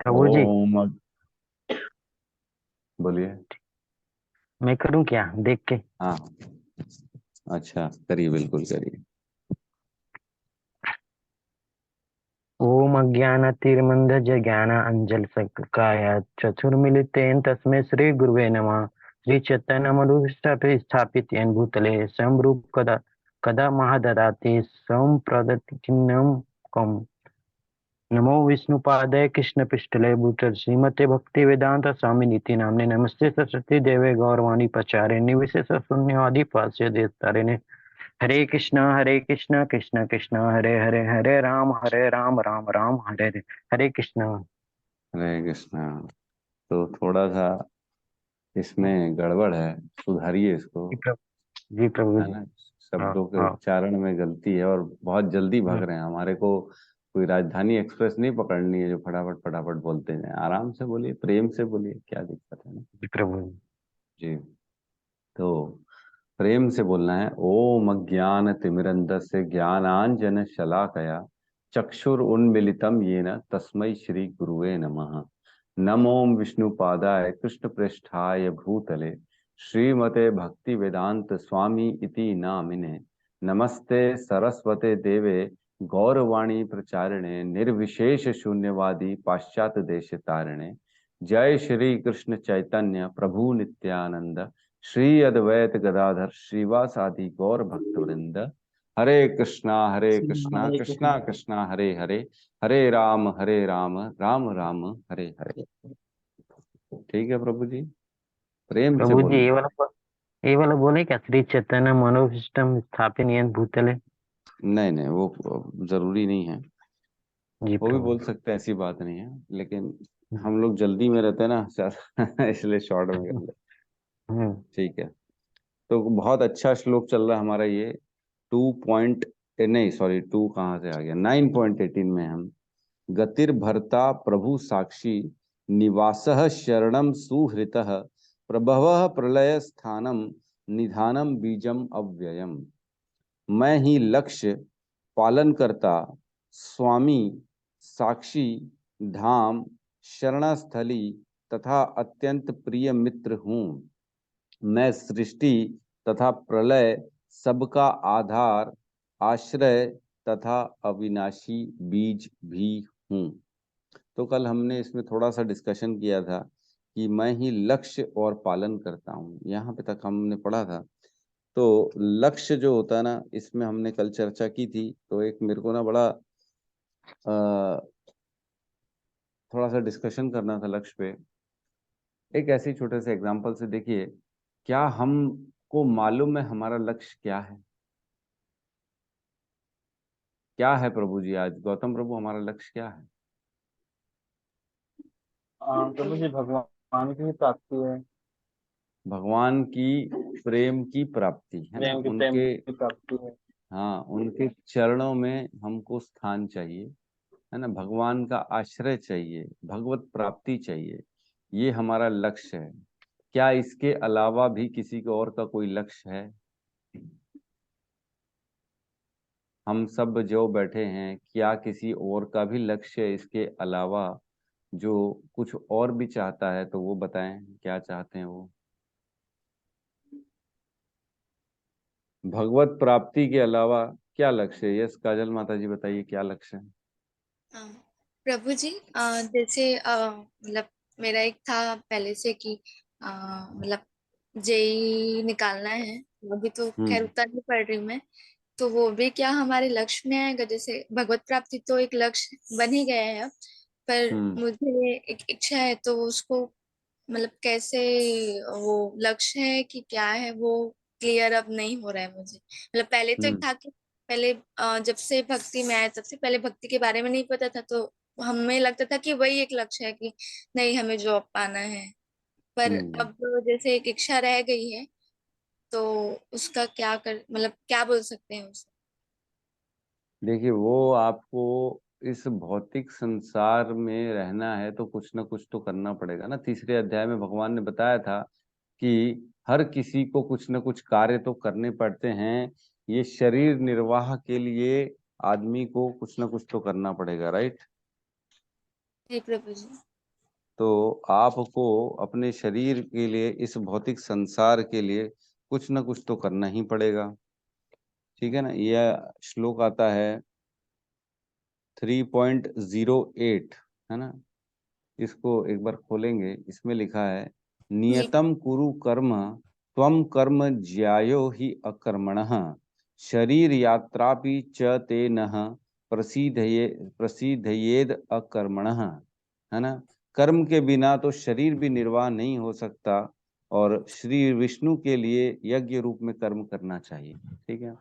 प्रभु जी। ओम। बोलिए। मैं करूं क्या देख के? हाँ। अच्छा, करिए, बिल्कुल करिए। ओम अज्ञानतिमिरन्धस्य ज्ञानाञ्जनशलाकया चक्षुर्मीलितेन तस्मै श्री गुरुवे नमः। श्री चैतन्यमनोभीष्टं स्थापित येन भूतले स्वयं रूप कदा कदा महाददाति स्वयं प्रदत्तिन्नं कम्। नमो विष्णुपादाय कृष्णपृष्ठले भूतले श्रीमते भक्तिवेदांत स्वामिनीति नाम्ने नमस्ते सरस्वती देवे गौरवाणी प्रचारिणे विशेष शून्यवादी पास्य देवतारिणे। हरे कृष्णा कृष्णा कृष्णा हरे हरे हरे राम राम राम हरे हरे। हरे कृष्णा। हरे कृष्णा। तो थोड़ा सा इसमें गड़बड़ है, सुधारिए इसको। जी प्रभु। जी प्रभु है जी। ना। हाँ शब्दों के हाँ। उच्चारण में गलती है और बहुत जल्दी भाग हम्म, रहे हैं। हमारे को कोई राजधानी एक्सप्रेस नहीं पकड़नी है जो फटाफट फटाफट बोलते हैं। आराम से बोलिए, प्रेम से बोलिए, क्या दिक्कत है ना। जी प्रभु। जी। तो प्रेम से बोलना है। ओम अज्ञान तिमिरंधस्य ज्ञानांजन शलाकया चक्षुर उन्मिलितम येन तस्मै श्री गुरुवे नमः। नमो विष्णुपादाय कृष्ण पृष्ठाय भूतले श्रीमते भक्ति वेदांत स्वामी इति नामिने। नमस्ते सरस्वते देवे गौरवाणी प्रचारिणे निर्विशेष शून्यवादी पाश्चात्य देश तारिणे। जय श्री कृष्ण चैतन्य प्रभु नित्यानंद श्री अद्वैत गदाधर श्रीवासादि गौर भक्तवृंद। हरे कृष्णा कृष्णा कृष्णा हरे हरे, हरे राम राम राम हरे हरे। ठीक है प्रभु जी, प्रेम से प्रभु जी बोलना। ये वाला बोले क्या? श्री चैतन्य मनोभीष्टम स्थापित येन भूतले। नहीं नहीं, वो जरूरी नहीं है। जी वो भी प्रभु। बोल सकते हैं, ऐसी बात नहीं है, लेकिन हम लोग जल्दी में रहते हैं ना ज्यादा इसलिए शॉर्ट में कर ले। हम्म। ठीक है। तो बहुत अच्छा श्लोक चल रहा है हमारा ये। 2 पॉइंट, नहीं सॉरी, टू कहाँ से आ गया, 9.18 में हम। गतिर्भर्ता प्रभु साक्षी निवासः शरणम सुहृतः प्रभवः प्रलय स्थानम निधानम बीजम अव्ययम। मैं ही लक्ष्य पालन करता स्वामी साक्षी धाम शरणस्थली तथा अत्यंत प्रिय मित्र हूँ। मैं सृष्टि तथा प्रलय सबका आधार आश्रय तथा अविनाशी बीज भी हूँ। तो कल हमने इसमें थोड़ा सा डिस्कशन किया था कि मैं ही लक्ष्य और पालन करता हूँ, यहाँ पे तक हमने पढ़ा था। तो लक्ष्य जो होता है ना, इसमें हमने कल चर्चा की थी। तो एक मेरे को ना बड़ा थोड़ा सा डिस्कशन करना था लक्ष्य पे। एक ऐसे छोटे से एग्जांपल से देखिए, क्या हमको मालूम है हमारा लक्ष्य क्या है? क्या है प्रभु जी, आज गौतम प्रभु हमारा लक्ष्य क्या है? प्रभु जी भगवान की ही प्राप्ति है। भगवान की प्रेम की प्राप्ति है ना, प्रेम उनके। की प्राप्ति है। हाँ, उनके चरणों में हमको स्थान चाहिए, है ना। भगवान का आश्रय चाहिए, भगवत प्राप्ति चाहिए। ये हमारा लक्ष्य है। क्या इसके अलावा भी किसी को और का कोई लक्ष्य है? हम सब जो बैठे हैं, क्या किसी और का भी लक्ष्य है इसके अलावा? जो कुछ और भी चाहता है तो वो बताएं, क्या चाहते हैं वो। भगवत प्राप्ति के अलावा क्या लक्ष्य है? यस काजल माता जी, बताइए क्या लक्ष्य है। हाँ, प्रभु जी जैसे मतलब मेरा एक था पहले से कि मतलब जेई निकालना है। अभी तो खैर हम्म। उतना नहीं पढ़ रही हूँ मैं। तो वो भी क्या हमारे लक्ष्य में आएगा? जैसे भगवत प्राप्ति तो एक लक्ष्य बन ही गया है अब। पर हम्म। मुझे एक इच्छा है तो उसको मतलब कैसे, वो लक्ष्य है कि क्या है वो क्लियर अब नहीं हो रहा है मुझे। मतलब पहले तो एक हम्म। था कि पहले जब से भक्ति में आया तब से पहले भक्ति के बारे में नहीं पता था, तो हमें लगता था कि वही एक लक्ष्य है कि नहीं हमें जॉब पाना है। पर हम्म। अब जैसे एक इच्छा रह गई है तो उसका क्या कर मतलब क्या बोल सकते हैं उसे? देखिए, वो आपको इस भौतिक संसार में रहना है तो कुछ ना कुछ तो करना पड़ेगा ना। तीसरे अध्याय में भगवान ने बताया था कि हर किसी को कुछ ना कुछ कार्य तो करने पड़ते हैं। ये शरीर निर्वाह के लिए आदमी को कुछ ना कुछ तो करना पड़ेगा, राइट। जी प्रभु जी। तो आपको अपने शरीर के लिए, इस भौतिक संसार के लिए कुछ ना कुछ तो करना ही पड़ेगा, ठीक है ना। यह श्लोक आता है 3.08, है ना। इसको एक बार खोलेंगे, इसमें लिखा है जी। नियतम कुरु कर्म त्वम कर्म ज्यायो हि अकर्मणः शरीर यात्रापि च ते नः प्रसीदयेद अकर्मणः, है ना। कर्म के बिना तो शरीर भी निर्वाह नहीं हो सकता, और श्री विष्णु के लिए यज्ञ रूप में कर्म करना चाहिए, ठीक है।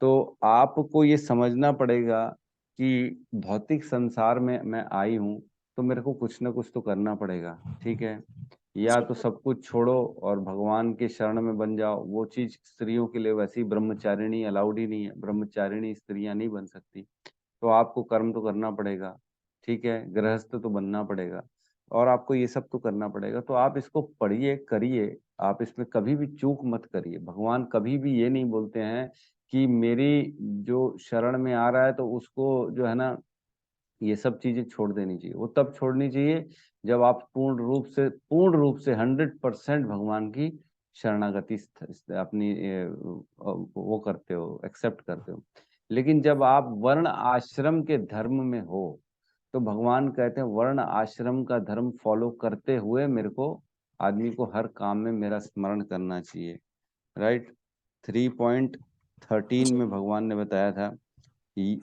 तो आपको ये समझना पड़ेगा कि भौतिक संसार में मैं आई हूँ, तो मेरे को कुछ ना कुछ तो करना पड़ेगा, ठीक है। या जी। तो सब कुछ छोड़ो और भगवान के शरण में बन जाओ, वो चीज स्त्रियों के लिए वैसी ब्रह्मचारिणी अलाउड ही नहीं है, ब्रह्मचारिणी स्त्रियां नहीं बन सकती। तो आपको कर्म तो करना पड़ेगा, ठीक है, गृहस्थ तो बनना पड़ेगा, और आपको ये सब तो करना पड़ेगा। तो आप इसको पढ़िए, करिए, आप इसमें कभी भी चूक मत करिए। भगवान कभी भी ये नहीं बोलते हैं कि मेरी जो शरण में आ रहा है तो उसको जो है ना ये सब चीजें छोड़ देनी चाहिए। वो तब छोड़नी चाहिए जब आप पूर्ण रूप से 100% भगवान की शरणागति अपनी वो करते हो, एक्सेप्ट करते हो। लेकिन जब आप वर्ण आश्रम के धर्म में हो, तो भगवान कहते हैं वर्ण आश्रम का धर्म फॉलो करते हुए मेरे को, आदमी को हर काम में मेरा स्मरण करना चाहिए, राइट। 3.13 में भगवान ने बताया था कि,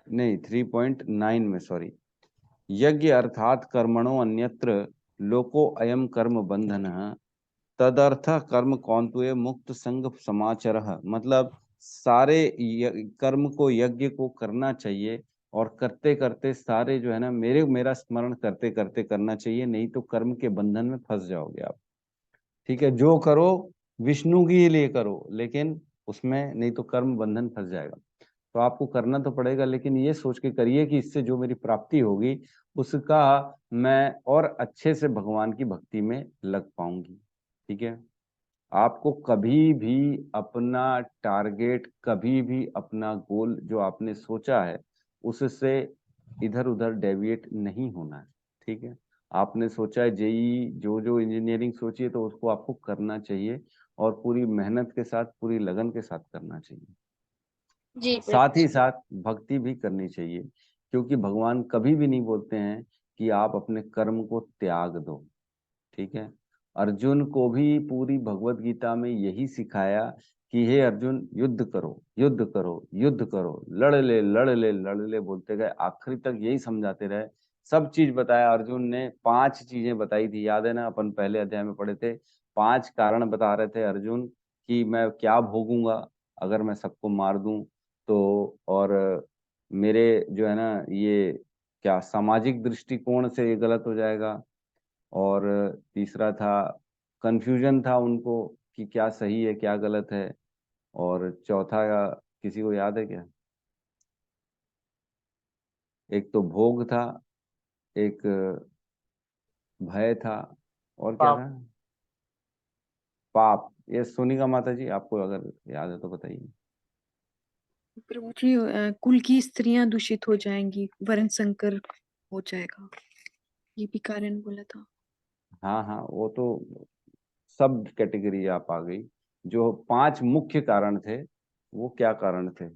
नहीं 3.9 में, सॉरी, यज्ञ अर्थात कर्मणो अन्यत्र लोको अयम कर्म बंधन तदर्थ कर्म कौंतुये मुक्त संग समाचर। मतलब सारे कर्म को, यज्ञ को करना चाहिए, और करते करते सारे जो है ना मेरा स्मरण करते करते करना चाहिए, नहीं तो कर्म के बंधन में फंस जाओगे आप, ठीक है। जो करो विष्णु के लिए करो, लेकिन उसमें नहीं तो कर्म बंधन फंस जाएगा। तो आपको करना तो पड़ेगा, लेकिन ये सोच के करिए कि इससे जो मेरी प्राप्ति होगी उसका मैं और अच्छे से भगवान की भक्ति में लग पाऊंगी, ठीक है। आपको कभी भी अपना टारगेट, कभी भी अपना गोल जो आपने सोचा है उससे इधर उधर डेविएट नहीं होना है, ठीक है। आपने सोचा है जेई, जो जो इंजीनियरिंग सोची है, तो उसको आपको करना चाहिए, और पूरी मेहनत के साथ, पूरी लगन के साथ करना चाहिए। जी साथ प्रभु ही जी। साथ भक्ति भी करनी चाहिए, क्योंकि भगवान कभी भी नहीं बोलते हैं कि आप अपने कर्म को त्याग दो, ठीक है। अर्जुन को भी पूरी भगवत गीता में यही सिखाया कि हे अर्जुन, युद्ध करो, युद्ध करो, युद्ध करो, लड़ ले, लड़ ले, लड़ ले बोलते गए, आखिरी तक यही समझाते रहे। सब चीज बताया अर्जुन ने, 5 चीजें बताई थी, याद है ना, अपन पहले अध्याय में पढ़े थे। 5 कारण बता रहे थे अर्जुन कि मैं क्या भोगूंगा अगर मैं सबको मार दूं तो, और मेरे जो है ना ये क्या सामाजिक दृष्टिकोण से ये गलत हो जाएगा, और तीसरा था कंफ्यूजन था उनको कि क्या सही है क्या गलत है, और चौथा किसी को याद है क्या? एक तो भोग था, एक भय था, और क्या पाप। था? पाप। ये सोनिका माता जी, आपको अगर याद है तो बताइए। प्रभु जी कुल की स्त्रियां दूषित हो जाएंगी, वर्ण संकर हो जाएगा, ये भी कारण बोला था। हाँ हाँ, वो तो सब कैटेगरी आप आ गई। जो 5 मुख्य कारण थे, वो क्या कारण थे?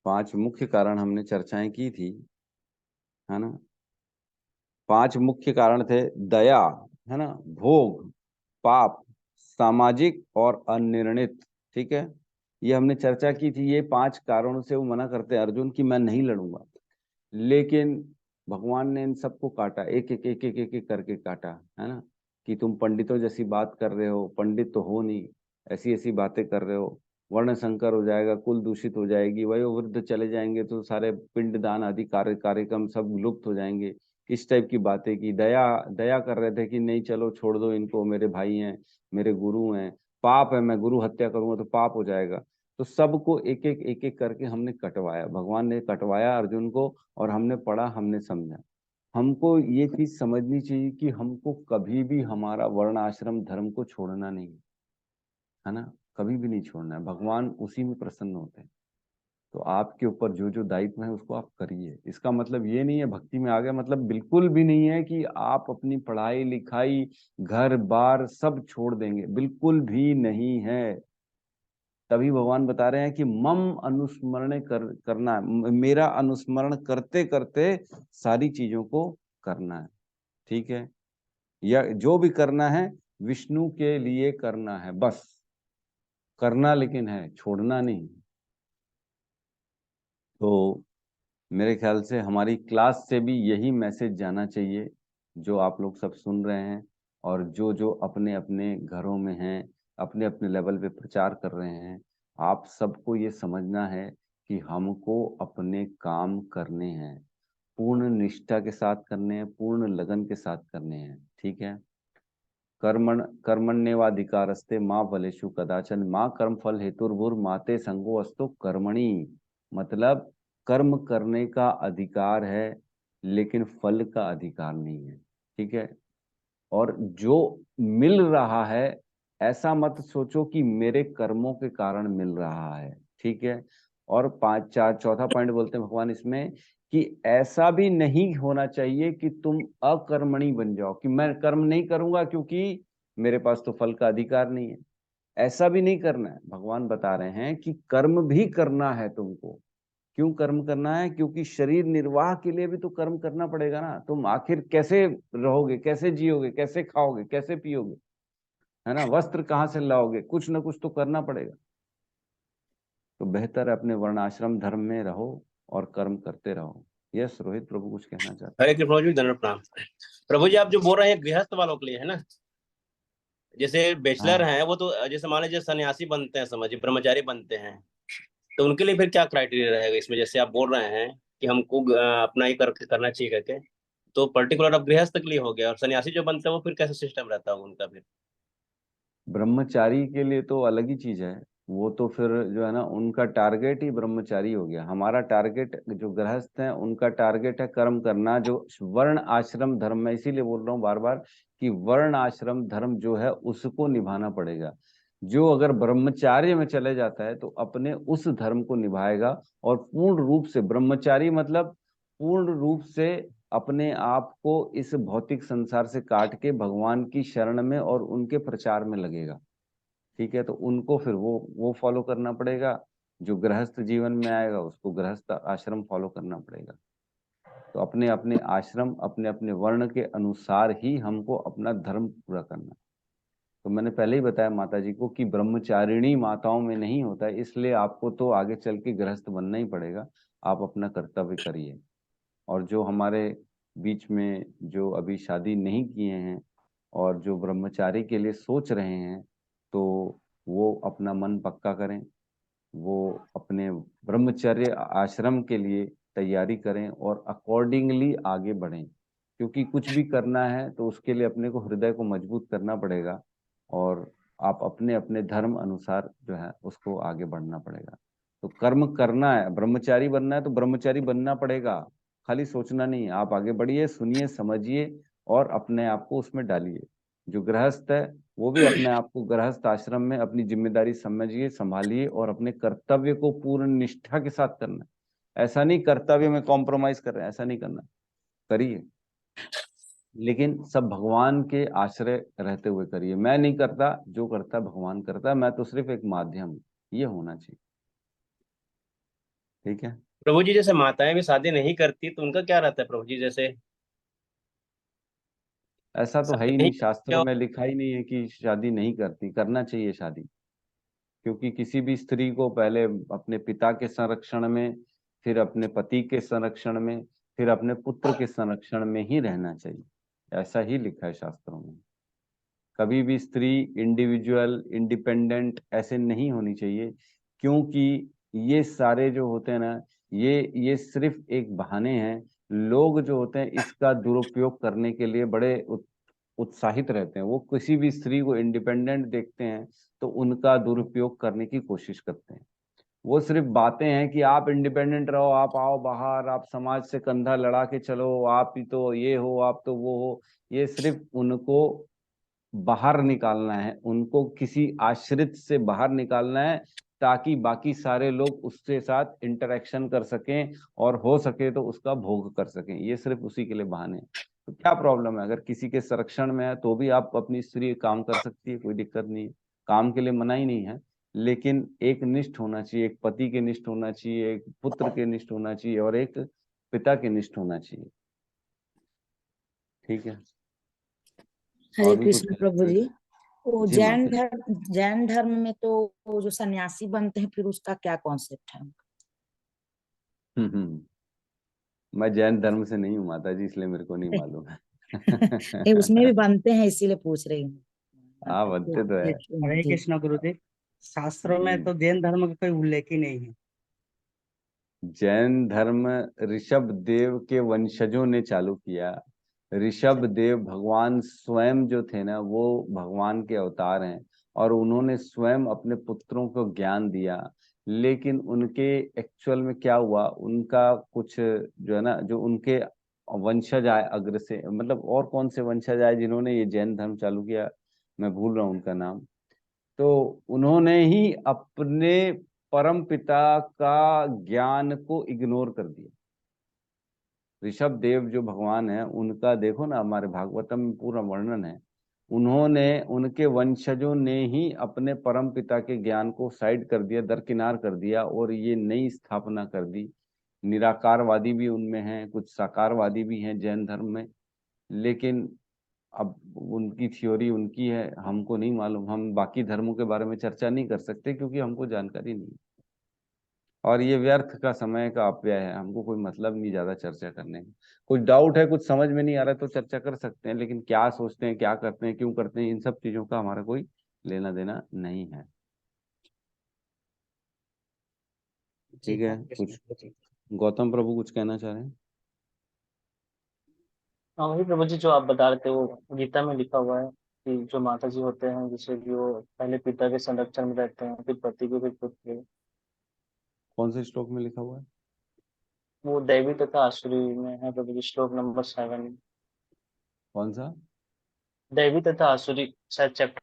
5 मुख्य कारण हमने चर्चाएं की थी, है ना। 5 मुख्य कारण थे: दया, है ना, भोग, पाप, सामाजिक और अनिर्णित, ठीक है। ये हमने चर्चा की थी। ये 5 कारणों से वो मना करते हैं अर्जुन कि मैं नहीं लड़ूंगा, लेकिन भगवान ने इन सबको काटा, एक एक एक एक एक एक करके काटा, है ना। कि तुम पंडितों जैसी बात कर रहे हो, पंडित तो हो नहीं, ऐसी ऐसी बातें कर रहे हो, वर्ण संकर हो जाएगा, कुल दूषित हो जाएगी, वयोवृद्ध चले जाएंगे तो सारे पिंडदान आदि कार्यक्रम सब लुप्त हो जाएंगे। इस टाइप की बातें की। दया दया कर रहे थे कि नहीं चलो छोड़ दो इनको, मेरे भाई हैं, मेरे गुरु हैं। पाप है, मैं गुरु हत्या करूंगा तो पाप हो जाएगा। तो सबको एक एक करके हमने कटवाया, भगवान ने कटवाया अर्जुन को, और हमने पढ़ा, हमने समझा। हमको ये चीज समझनी चाहिए कि हमको कभी भी हमारा वर्ण आश्रम धर्म को छोड़ना नहीं है ना, कभी भी नहीं छोड़ना है। भगवान उसी में प्रसन्न होते हैं। तो आपके ऊपर जो जो दायित्व है उसको आप करिए। इसका मतलब ये नहीं है भक्ति में आ गए, मतलब बिल्कुल भी नहीं है कि आप अपनी पढ़ाई लिखाई घर बार सब छोड़ देंगे, बिल्कुल भी नहीं है। तभी भगवान बता रहे हैं कि मम अनुस्मरण करना है, मेरा अनुस्मरण करते करते सारी चीजों को करना है। ठीक है, या जो भी करना है विष्णु के लिए करना है, बस करना लेकिन है, छोड़ना नहीं। तो मेरे ख्याल से हमारी क्लास से भी यही मैसेज जाना चाहिए, जो आप लोग सब सुन रहे हैं और जो जो अपने अपने घरों में हैं, अपने अपने लेवल पे प्रचार कर रहे हैं। आप सबको ये समझना है कि हमको अपने काम करने हैं, पूर्ण निष्ठा के साथ करने हैं, पूर्ण लगन के साथ करने हैं। ठीक है, कर्मण्येवाधिकारस्ते माँ फलेषु कदाचन माँ कर्म फल हेतुर्भुर माते संगो अस्तु कर्मणि। मतलब कर्म करने का अधिकार है लेकिन फल का अधिकार नहीं है। ठीक है, और जो मिल रहा है ऐसा मत सोचो कि मेरे कर्मों के कारण मिल रहा है। ठीक है, और चौथा पॉइंट बोलते हैं भगवान इसमें कि ऐसा भी नहीं होना चाहिए कि तुम अकर्मणी बन जाओ, कि मैं कर्म नहीं करूंगा क्योंकि मेरे पास तो फल का अधिकार नहीं है। ऐसा भी नहीं करना है। भगवान बता रहे हैं कि कर्म भी करना है तुमको। क्यों कर्म करना है? क्योंकि शरीर निर्वाह के लिए भी तो कर्म करना पड़ेगा ना। तुम आखिर कैसे रहोगे, कैसे जियोगे, कैसे खाओगे, कैसे पियोगे, है ना? वस्त्र कहाँ से लाओगे? कुछ ना कुछ तो करना पड़ेगा। तो बेहतर है अपने वर्णाश्रम धर्म में रहो और कर्म करते रहो। यस रोहित, प्रभु कुछ कहना चाहते हरे कृष्ण प्रभु जी, दंड प्रणाम। प्रभु जी, आप जो बोल रहे हैं गृहस्थ वालों के लिए है ना, जैसे हैं? बैचलर हाँ, हैं वो तो, जैसे मान लीजिए सन्यासी बनते हैं, समझिए ब्रह्मचारी बनते हैं, तो उनके लिए फिर क्या क्राइटेरिया रहेगा इसमें? जैसे आप बोल रहे हैं कि हमको अपना ही करना चाहिए करके, तो पर्टिकुलर अब गृहस्थ के लिए हो गया, और सन्यासी जो बनते हैं वो फिर कैसे सिस्टम रहता है उनका फिर? ब्रह्मचारी के लिए तो अलग ही चीज है। वो तो फिर जो है ना, उनका टारगेट ही ब्रह्मचारी हो गया। हमारा टारगेट जो गृहस्थ है उनका टारगेट है कर्म करना, जो वर्ण आश्रम धर्म। मैं इसीलिए बोल रहा हूँ बार बार कि वर्ण आश्रम धर्म जो है उसको निभाना पड़ेगा। जो अगर ब्रह्मचार्य में चले जाता है तो अपने उस धर्म को निभाएगा, और पूर्ण रूप से ब्रह्मचारी मतलब पूर्ण रूप से अपने आप को इस भौतिक संसार से काट के भगवान की शरण में और उनके प्रचार में लगेगा। ठीक है, तो उनको फिर वो फॉलो करना पड़ेगा। जो गृहस्थ जीवन में आएगा उसको गृहस्थ आश्रम फॉलो करना पड़ेगा। तो अपने अपने आश्रम, अपने अपने वर्ण के अनुसार ही हमको अपना धर्म पूरा करना। तो मैंने पहले ही बताया माता जी को कि ब्रह्मचारिणी माताओं में नहीं होता है, इसलिए आपको तो आगे चल के गृहस्थ बनना ही पड़ेगा। आप अपना कर्तव्य करिए। और जो हमारे बीच में जो अभी शादी नहीं किए हैं और जो ब्रह्मचारी के लिए सोच रहे हैं, तो वो अपना मन पक्का करें, वो अपने ब्रह्मचर्य आश्रम के लिए तैयारी करें और अकॉर्डिंगली आगे बढ़ें। क्योंकि कुछ भी करना है तो उसके लिए अपने को हृदय को मजबूत करना पड़ेगा, और आप अपने अपने धर्म अनुसार जो है उसको आगे बढ़ना पड़ेगा। तो कर्म करना है, ब्रह्मचारी बनना है तो ब्रह्मचारी बनना पड़ेगा, खाली सोचना नहीं है। आप आगे बढ़िए, सुनिए, समझिए और अपने आप को उसमें डालिए। जो गृहस्थ है वो भी अपने आप को गृहस्थ आश्रम में अपनी जिम्मेदारी समझिए, संभालिए और अपने कर्तव्य को पूर्ण निष्ठा के साथ करना है। ऐसा नहीं कर्तव्य में कॉम्प्रोमाइज कर रहे हैं, ऐसा नहीं करना। करिए, लेकिन सब भगवान के आश्रय रहते हुए करिए। मैं नहीं करता, जो करता है भगवान करता है, मैं तो सिर्फ एक माध्यम हूं। ये होना चाहिए। ठीक है, प्रभु जी, जैसे माताएं भी शादी नहीं करती तो उनका क्या रहता है प्रभु जी? जैसे ऐसा तो है शादी ही नहीं नहीं, करते शास्त्रों हो। में लिखा ही नहीं है कि शादी नहीं करती। करना चाहिए शादी। क्योंकि किसी भी स्त्री को पहले अपने पिता के संरक्षण में, फिर अपने पति के संरक्षण में, फिर अपने पुत्र के संरक्षण में ही रहना चाहिए। ऐसा ही लिखा है शास्त्रों में। कभी भी स्त्री इंडिविजुअल, इंडिपेंडेंट ऐसे नहीं होनी चाहिए। क्योंकि ये सारे जो होते हैं ना, ये सिर्फ एक बहाने हैं। लोग जो होते हैं इसका दुरुपयोग करने के लिए बड़े उत्साहित रहते हैं। वो किसी भी स्त्री को इंडिपेंडेंट देखते हैं तो उनका दुरुपयोग करने की कोशिश करते हैं। वो सिर्फ बातें हैं कि आप इंडिपेंडेंट रहो, आप आओ बाहर, आप समाज से कंधा लड़ा के चलो, आप ही तो ये हो, आप तो वो हो। ये सिर्फ उनको बाहर निकालना है, उनको किसी आश्रित से बाहर निकालना है, ताकि बाकी सारे लोग उसके साथ इंटरेक्शन कर सकें और हो सके तो उसका भोग कर सकें। ये सिर्फ उसी के लिए बहाने हैं। तो क्या प्रॉब्लम है, अगर किसी के संरक्षण में है तो भी आप अपनी स्त्री काम कर सकती है, कोई दिक्कत नहीं है, काम के लिए मना ही नहीं है। लेकिन एक निष्ठ होना चाहिए, एक पति के निष्ठ होना चाहिए, एक पुत्र के निष्ठ होना चाहिए और एक पिता के निष्ठ होना चाहिए। ठीक है, हरे और भी कुछ कृष्ण प्रभु जी। वो जी माता जी। जैन धर्म में तो वो जो सन्यासी बनते हैं फिर उसका क्या कॉन्सेप्ट है? हम्म। मैं जैन धर्म से नहीं हूँ माता जी, इसलिए मेरे को नहीं मालूम है। नहीं, उसमें भी बनते हैं इसीलिए पूछ रही हूँ। हाँ, बनते तो है हरे कृष्ण गुरुदेव, शास्त्रों में जी। तो जैन धर्म का कोई उल्लेख ही नहीं है। जैन धर्म ऋषभ देव के वंशजों ने चालू किया। ऋषभ देव भगवान स्वयं जो थे ना, वो भगवान के अवतार हैं और उन्होंने स्वयं अपने पुत्रों को ज्ञान दिया। लेकिन उनके एक्चुअल में क्या हुआ, उनका कुछ जो है ना, जो उनके वंशज आए अग्र से, मतलब और कौन से वंशज आए जिन्होंने ये जैन धर्म चालू किया, मैं भूल रहा हूँ उनका नाम। तो उन्होंने ही अपने परम पिता का ज्ञान को इग्नोर कर दिया। ऋषभ देव जो भगवान है उनका देखो ना, हमारे भागवतम में पूरा वर्णन है। उन्होंने, उनके वंशजों ने ही अपने परम पिता के ज्ञान को साइड कर दिया, दरकिनार कर दिया और ये नई स्थापना कर दी। निराकारवादी भी उनमें हैं, कुछ साकारवादी भी हैं जैन धर्म में। लेकिन अब उनकी थ्योरी उनकी है, हमको नहीं मालूम। हम बाकी धर्मों के बारे में चर्चा नहीं कर सकते क्योंकि हमको जानकारी नहीं, और ये व्यर्थ का समय का अपव्यय है। हमको कोई मतलब नहीं ज्यादा चर्चा करने का। कुछ डाउट है, कुछ समझ में नहीं आ रहा है तो चर्चा कर सकते हैं, लेकिन क्या सोचते हैं, क्या करते हैं, क्यों करते हैं, इन सब चीजों का हमारा कोई लेना देना नहीं है। ठीक है, कुछ गौतम प्रभु कुछ कहना चाह रहे हैं? हाँ वही प्रभु जी जो आप बता रहे थे, वो गीता में लिखा हुआ है कि जो माता जी होते हैं, जैसे कि वो पहले पिता के संरक्षण में रहते हैं, फिर पति के, फिर पुत्र के। कौन से श्लोक में लिखा हुआ है? वो दैवी तथा आसुरी में है प्रभु जी, श्लोक नंबर 7। कौन सा? दैवी तथा आसुरी, शायद चैप्टर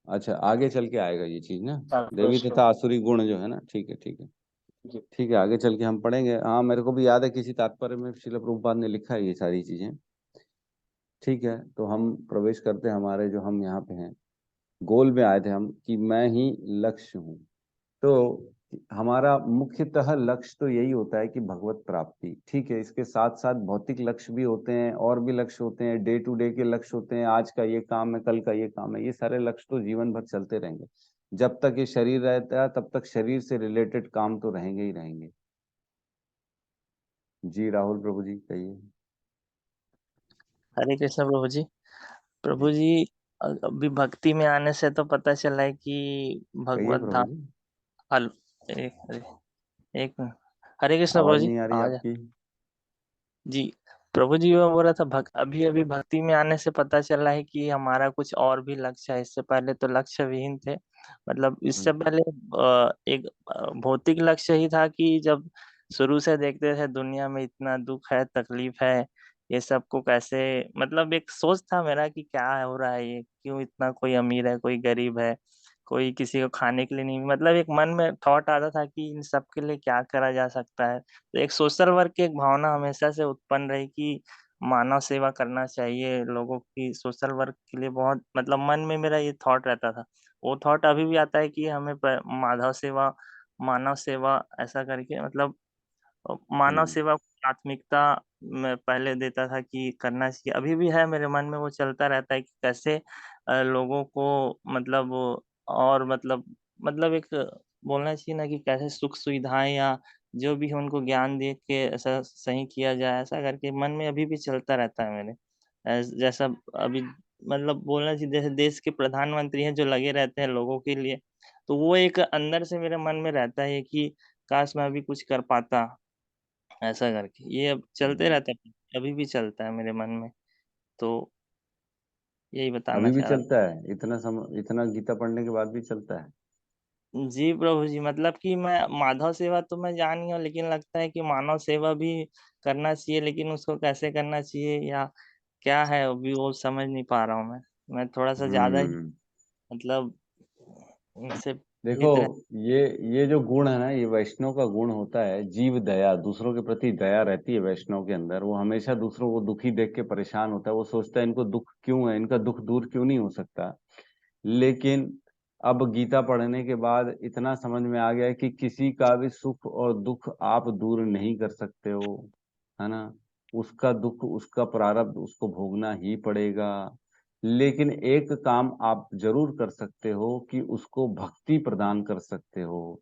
अच्छा, आगे चल के आएगा ये चीज ना, 7 देवी तथा श्लोक। आसुरी गुण जो है ना। ठीक है, ठीक है, जी। ठीक है, आगे चल के हम पढ़ेंगे। हाँ, मेरे को भी याद है किसी तात्पर्य में श्रील प्रभुपाद ने लिखा है ये सारी चीजें। ठीक है, तो हम प्रवेश करते हैं हमारे, जो हम यहाँ पे हैं गोल में आए थे हम, कि मैं ही लक्ष्य हूँ। तो हमारा मुख्यतः लक्ष्य तो यही होता है कि भगवत प्राप्ति। ठीक है, इसके साथ साथ भौतिक लक्ष्य भी होते हैं और भी लक्ष्य होते हैं, डे टू डे के लक्ष्य होते हैं। आज का ये काम है, कल का ये काम है, ये सारे लक्ष्य तो जीवन भर चलते रहेंगे। जब तक ये शरीर रहता है तब तक शरीर से रिलेटेड काम तो रहेंगे ही रहेंगे। जी राहुल प्रभु जी कहिए। हरे कृष्ण प्रभु जी। प्रभु जी, अभी भक्ति में आने से तो पता चला है कि कहिए भगवत प्रभु धाम। जी। हल एक एक मिनट। हरे कृष्ण प्रभु आवाज जी, नहीं आ रही आवाज। आपकी। जी प्रभु जी, मैं बोल रहा था अभी अभी भक्ति में आने से पता चला है कि हमारा कुछ और भी लक्ष्य है। इससे पहले तो लक्ष्य विहीन थे। मतलब इससे पहले एक भौतिक लक्ष्य ही था कि जब शुरू से देखते थे दुनिया में इतना दुख है, तकलीफ है, ये सबको कैसे, मतलब एक सोच था मेरा कि क्या हो रहा है, ये क्यों इतना, कोई अमीर है, कोई गरीब है, कोई किसी को खाने के लिए नहीं, मतलब एक मन में थॉट आता था कि इन सब के लिए क्या करा जा सकता है। तो एक सोशल वर्क की एक भावना हमेशा से उत्पन्न रही कि मानव सेवा करना चाहिए लोगों की। सोशल वर्क के लिए बहुत, मतलब मन में मेरा ये थॉट रहता था। वो थॉट अभी भी आता है कि हमें माधव सेवा, मानव सेवा ऐसा करके, मतलब मानव सेवा को प्राथमिकता मैं पहले देता था कि करना चाहिए। अभी भी है मेरे मन में, वो चलता रहता है कि कैसे लोगों को, मतलब और मतलब एक बोलना चाहिए ना कि कैसे सुख सुविधाएं या जो भी है उनको ज्ञान दे के ऐसा सही किया जाए, ऐसा करके मन में अभी भी चलता रहता है मेरे। जैसा अभी, मतलब बोलना चाहिए जैसे देश के प्रधानमंत्री हैं जो लगे रहते हैं लोगों के लिए, तो वो एक अंदर से मेरे मन में रहता है कि काश मैं भी कुछ कर पाता, ऐसा करके। ये अब चलते रहता है, अभी भी चलता है मेरे मन में। तो यही बताना अभी भी चाह रहा चलता है? इतना गीता पढ़ने के बाद भी चलता है? था। जी प्रभु जी, मतलब कि मैं माधव सेवा तो मैं जान ही हूँ, लेकिन लगता है कि मानव सेवा भी करना चाहिए, लेकिन उसको कैसे करना चाहिए या क्या है अभी वो समझ नहीं पा रहा हूँ मैं। थोड़ा सा ज्यादा ही, हम्म। मतलब उनसे देखो, तरह ये जो गुण है ना, ये वैष्णव का गुण होता है, जीव दया, दूसरों के प्रति दया रहती है वैष्णव के अंदर। वो हमेशा दूसरों को दुखी देख के परेशान होता है, वो सोचता है इनको दुख क्यों है, इनका दुख दूर क्यों नहीं हो सकता। लेकिन अब गीता पढ़ने के बाद इतना समझ में आ गया है कि किसी का भी सुख और दुख आप दूर नहीं कर सकते हो, है ना। उसका दुख, उसका प्रारब्ध उसको भोगना ही पड़ेगा। लेकिन एक काम आप जरूर कर सकते हो कि उसको भक्ति प्रदान कर सकते हो।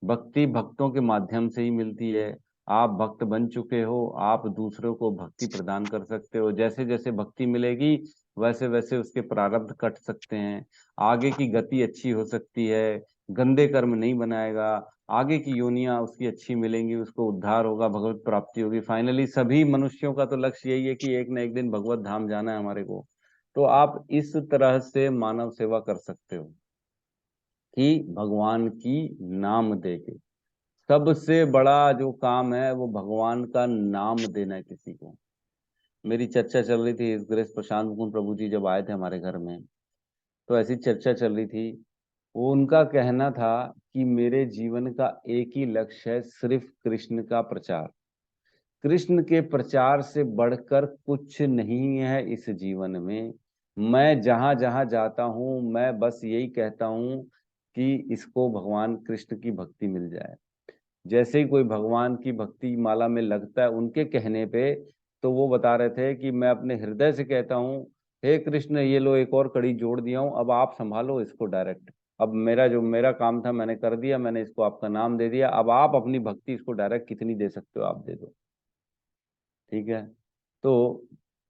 भक्ति भक्तों के माध्यम से ही मिलती है। आप भक्त बन चुके हो, आप दूसरों को भक्ति प्रदान कर सकते हो। जैसे जैसे भक्ति मिलेगी वैसे वैसे उसके प्रारब्ध कट सकते हैं, आगे की गति अच्छी हो सकती है, गंदे कर्म नहीं बनाएगा, आगे की योनियां उसकी अच्छी मिलेंगी, उसको उद्धार होगा, भगवत प्राप्ति होगी। फाइनली सभी मनुष्यों का तो लक्ष्य यही है कि एक न एक दिन भगवत धाम जाना है हमारे को। तो आप इस तरह से मानव सेवा कर सकते हो कि भगवान की नाम दे के। सबसे बड़ा जो काम है वो भगवान का नाम देना है किसी को। मेरी चर्चा चल रही थी, इस ग्रेस प्रशांत मुकुंद प्रभु जी जब आए थे हमारे घर में, तो ऐसी चर्चा चल रही थी। वो उनका कहना था कि मेरे जीवन का एक ही लक्ष्य है, सिर्फ कृष्ण का प्रचार। कृष्ण के प्रचार से बढ़कर कुछ नहीं है इस जीवन में। मैं जहां जहां जाता हूं मैं बस यही कहता हूं कि इसको भगवान कृष्ण की भक्ति मिल जाए। जैसे ही कोई भगवान की भक्ति माला में लगता है उनके कहने पे, तो वो बता रहे थे कि मैं अपने हृदय से कहता हूँ, हे कृष्ण ये लो एक और कड़ी जोड़ दिया हूँ, अब आप संभालो इसको डायरेक्ट। अब मेरा काम था मैंने कर दिया, मैंने इसको आपका नाम दे दिया, अब आप अपनी भक्ति इसको डायरेक्ट कितनी दे सकते हो आप दे दो। ठीक है। तो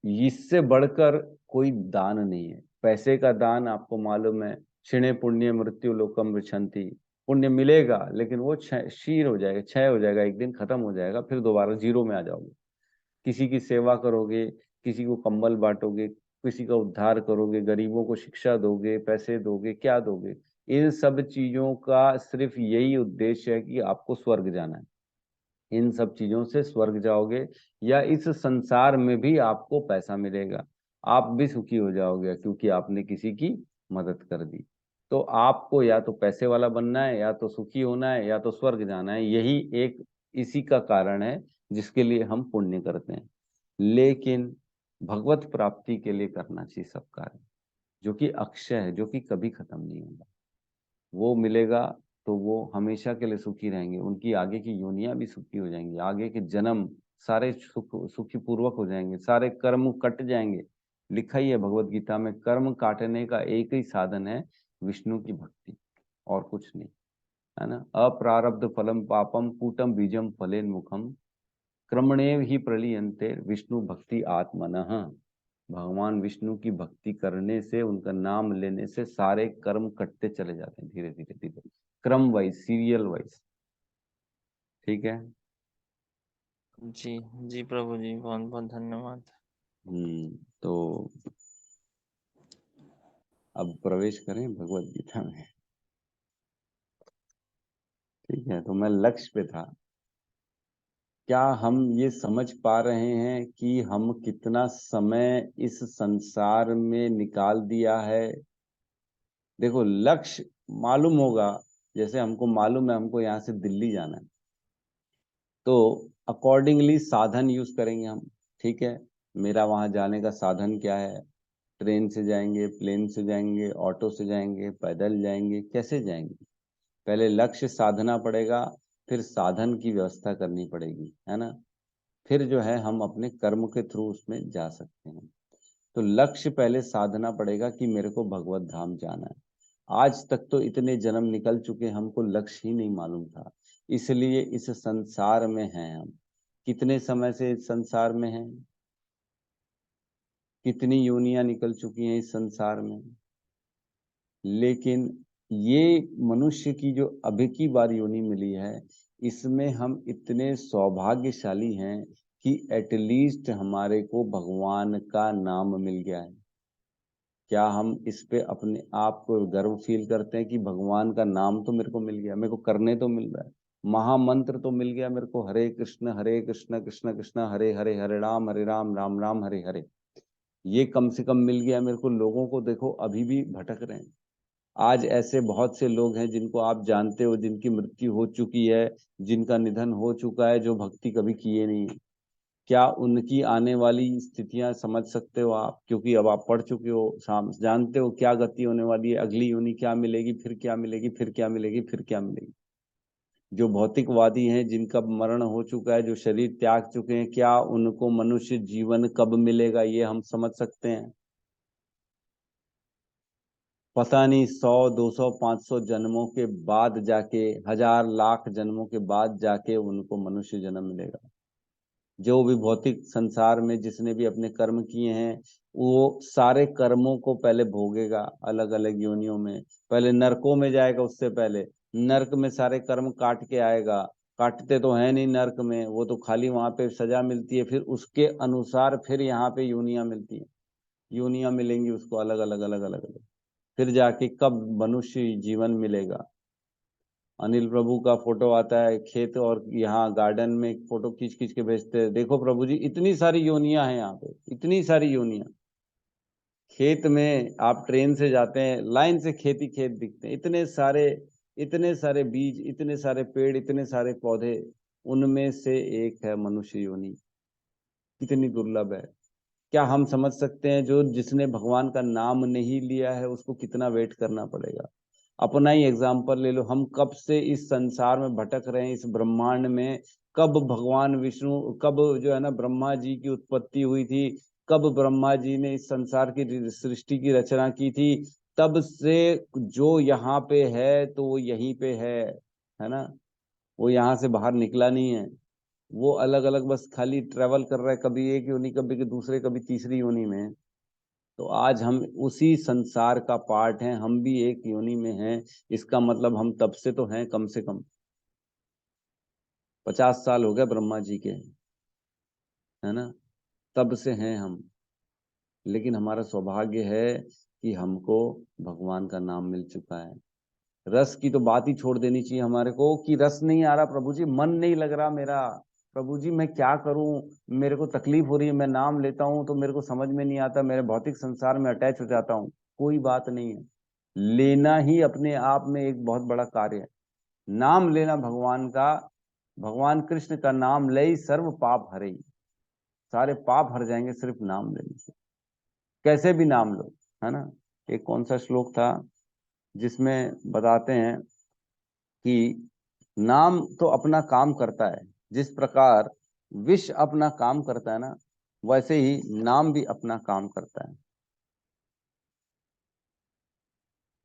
इससे बढ़कर कोई दान नहीं है। पैसे का दान आपको मालूम है, क्षीणे पुण्य मृत्यु लोकम विशंति। पुण्य मिलेगा लेकिन वो क्षीण हो जाएगा, क्षय हो जाएगा, एक दिन खत्म हो जाएगा, फिर दोबारा जीरो में आ जाओगे। किसी की सेवा करोगे, किसी को कंबल बांटोगे, किसी का उद्धार करोगे, गरीबों को शिक्षा दोगे, पैसे दोगे, क्या दोगे। इन सब चीजों का सिर्फ यही उद्देश्य है कि आपको स्वर्ग जाना है। इन सब चीजों से स्वर्ग जाओगे या इस संसार में भी आपको पैसा मिलेगा, आप भी सुखी हो जाओगे क्योंकि आपने किसी की मदद कर दी। तो आपको या तो पैसे वाला बनना है, या तो सुखी होना है, या तो स्वर्ग जाना है। यही एक इसी का कारण है जिसके लिए हम पुण्य करते हैं। लेकिन भगवत प्राप्ति के लिए करना चाहिए सब कार्य, जो कि अक्षय है, जो कि कभी खत्म नहीं होगा। वो मिलेगा तो वो हमेशा के लिए सुखी रहेंगे, उनकी आगे की योनियां भी सुखी हो जाएंगी, आगे के जन्म सारे सुखी पूर्वक हो जाएंगे, सारे कर्म कट जाएंगे। लिखा ही है भगवत गीता में, कर्म काटने का एक ही साधन है, विष्णु की भक्ति, और कुछ नहीं, है ना। अप्रारब्ध फलम पापम कूटम बीजम फलेन मुखम क्रमणेव ही प्रलीयन्ते विष्णु भक्ति आत्मनः। भगवान विष्णु की भक्ति करने से, उनका नाम लेने से सारे कर्म कटते चले जाते हैं, धीरे धीरे धीरे, क्रम वाइज, सीरियल वाइज। ठीक है। जी जी प्रभु जी, बहुत बहुत धन्यवाद। तो अब प्रवेश करें भगवत गीता में। ठीक है, तो मैं लक्ष्य पे था। क्या हम ये समझ पा रहे हैं कि हम कितना समय इस संसार में निकाल दिया है। देखो, लक्ष्य मालूम होगा, जैसे हमको मालूम है हमको यहाँ से दिल्ली जाना है, तो अकॉर्डिंगली साधन यूज करेंगे हम। ठीक है, मेरा वहां जाने का साधन क्या है, ट्रेन से जाएंगे, प्लेन से जाएंगे, ऑटो से जाएंगे, पैदल जाएंगे, कैसे जाएंगे। पहले लक्ष्य साधना पड़ेगा, फिर साधन की व्यवस्था करनी पड़ेगी, है ना। फिर जो है हम अपने कर्म के थ्रू उसमें जा सकते हैं। तो लक्ष्य पहले साधना पड़ेगा कि मेरे को भगवत धाम जाना है। आज तक तो इतने जन्म निकल चुके, हमको लक्ष्य ही नहीं मालूम था, इसलिए इस संसार में हैं हम। कितने समय से इस संसार में हैं, कितनी योनियां निकल चुकी हैं इस संसार में। लेकिन ये मनुष्य की जो अभी की बार योनि मिली है, इसमें हम इतने सौभाग्यशाली हैं कि एटलीस्ट हमारे को भगवान का नाम मिल गया है। क्या हम इस पे अपने आप को गर्व फील करते हैं कि भगवान का नाम तो मेरे को मिल गया, मेरे को करने तो मिल रहा है, महामंत्र तो मिल गया मेरे को, हरे कृष्ण कृष्ण कृष्ण हरे हरे, हरे राम राम राम हरे हरे। ये कम से कम मिल गया मेरे को। लोगों को देखो अभी भी भटक रहे हैं, आज ऐसे बहुत से लोग हैं जिनको आप जानते हो, जिनकी मृत्यु हो चुकी है, जिनका निधन हो चुका है, जो भक्ति कभी किए नहीं। क्या उनकी आने वाली स्थितियां समझ सकते हो आप? क्योंकि अब आप पढ़ चुके हो, जानते हो क्या गति होने वाली है, अगली योनि क्या मिलेगी, फिर क्या मिलेगी, फिर क्या मिलेगी, फिर क्या मिलेगी। जो भौतिकवादी हैं, जिनका मरण हो चुका है, जो शरीर त्याग चुके हैं, क्या उनको मनुष्य जीवन कब मिलेगा, ये हम समझ सकते हैं? पता नहीं 100, 200, 500 जन्मों के बाद जाके, 1000 लाख जन्मों के बाद जाके उनको मनुष्य जन्म मिलेगा। जो भी भौतिक संसार में जिसने भी अपने कर्म किए हैं, वो सारे कर्मों को पहले भोगेगा अलग अलग योनियों में। पहले नरकों में जाएगा, उससे पहले नरक में सारे कर्म काट के आएगा। काटते तो है नहीं नरक में, वो तो खाली वहां पे सजा मिलती है, फिर उसके अनुसार फिर यहाँ पे योनियां मिलती हैं। योनियां मिलेंगी उसको अलग अलग अलग अलग अलग, फिर जाके कब मनुष्य जीवन मिलेगा। अनिल प्रभु का फोटो आता है खेत और यहाँ गार्डन में, फोटो खींच खींच के भेजते हैं, देखो प्रभु जी इतनी सारी योनियां हैं यहाँ पे, इतनी सारी योनियां। खेत में आप ट्रेन से जाते हैं, लाइन से खेत ही खेत दिखते हैं, इतने सारे बीज, इतने सारे पेड़, इतने सारे पौधे, उनमें से एक है मनुष्य योनि। कितनी दुर्लभ है। क्या हम समझ सकते हैं जो जिसने भगवान का नाम नहीं लिया है उसको कितना वेट करना पड़ेगा? अपना ही एग्जाम्पल ले लो, हम कब से इस संसार में भटक रहे हैं, इस ब्रह्मांड में। कब भगवान विष्णु, कब जो है ना ब्रह्मा जी की उत्पत्ति हुई थी, कब ब्रह्मा जी ने इस संसार की सृष्टि की रचना की थी, तब से जो यहाँ पे है तो वो यहीं पे है ना। वो यहाँ से बाहर निकला नहीं है, वो अलग अलग बस खाली ट्रेवल कर रहा है, कभी एक योनि, कभी के दूसरे, कभी तीसरी योनि में। तो आज हम उसी संसार का पार्ट हैं, हम भी एक योनि में हैं। इसका मतलब हम तब से तो हैं, कम से कम 50 साल हो गए ब्रह्मा जी के, है ना, तब से हैं हम। लेकिन हमारा सौभाग्य है कि हमको भगवान का नाम मिल चुका है। रस की तो बात ही छोड़ देनी चाहिए हमारे को, कि रस नहीं आ रहा प्रभु जी, मन नहीं लग रहा मेरा, प्रभु जी मैं क्या करूं, मेरे को तकलीफ हो रही है, मैं नाम लेता हूं तो मेरे को समझ में नहीं आता, मेरे भौतिक संसार में अटैच हो जाता हूं। कोई बात नहीं है, लेना ही अपने आप में एक बहुत बड़ा कार्य है। नाम लेना भगवान का, भगवान कृष्ण का नाम ले सर्व पाप हरे, सारे पाप हर जाएंगे सिर्फ नाम लेने से। कैसे भी नाम लो, है ना। एक कौन सा श्लोक था जिसमें बताते हैं कि नाम तो अपना काम करता है, जिस प्रकार विष अपना काम करता है ना, वैसे ही नाम भी अपना काम करता है।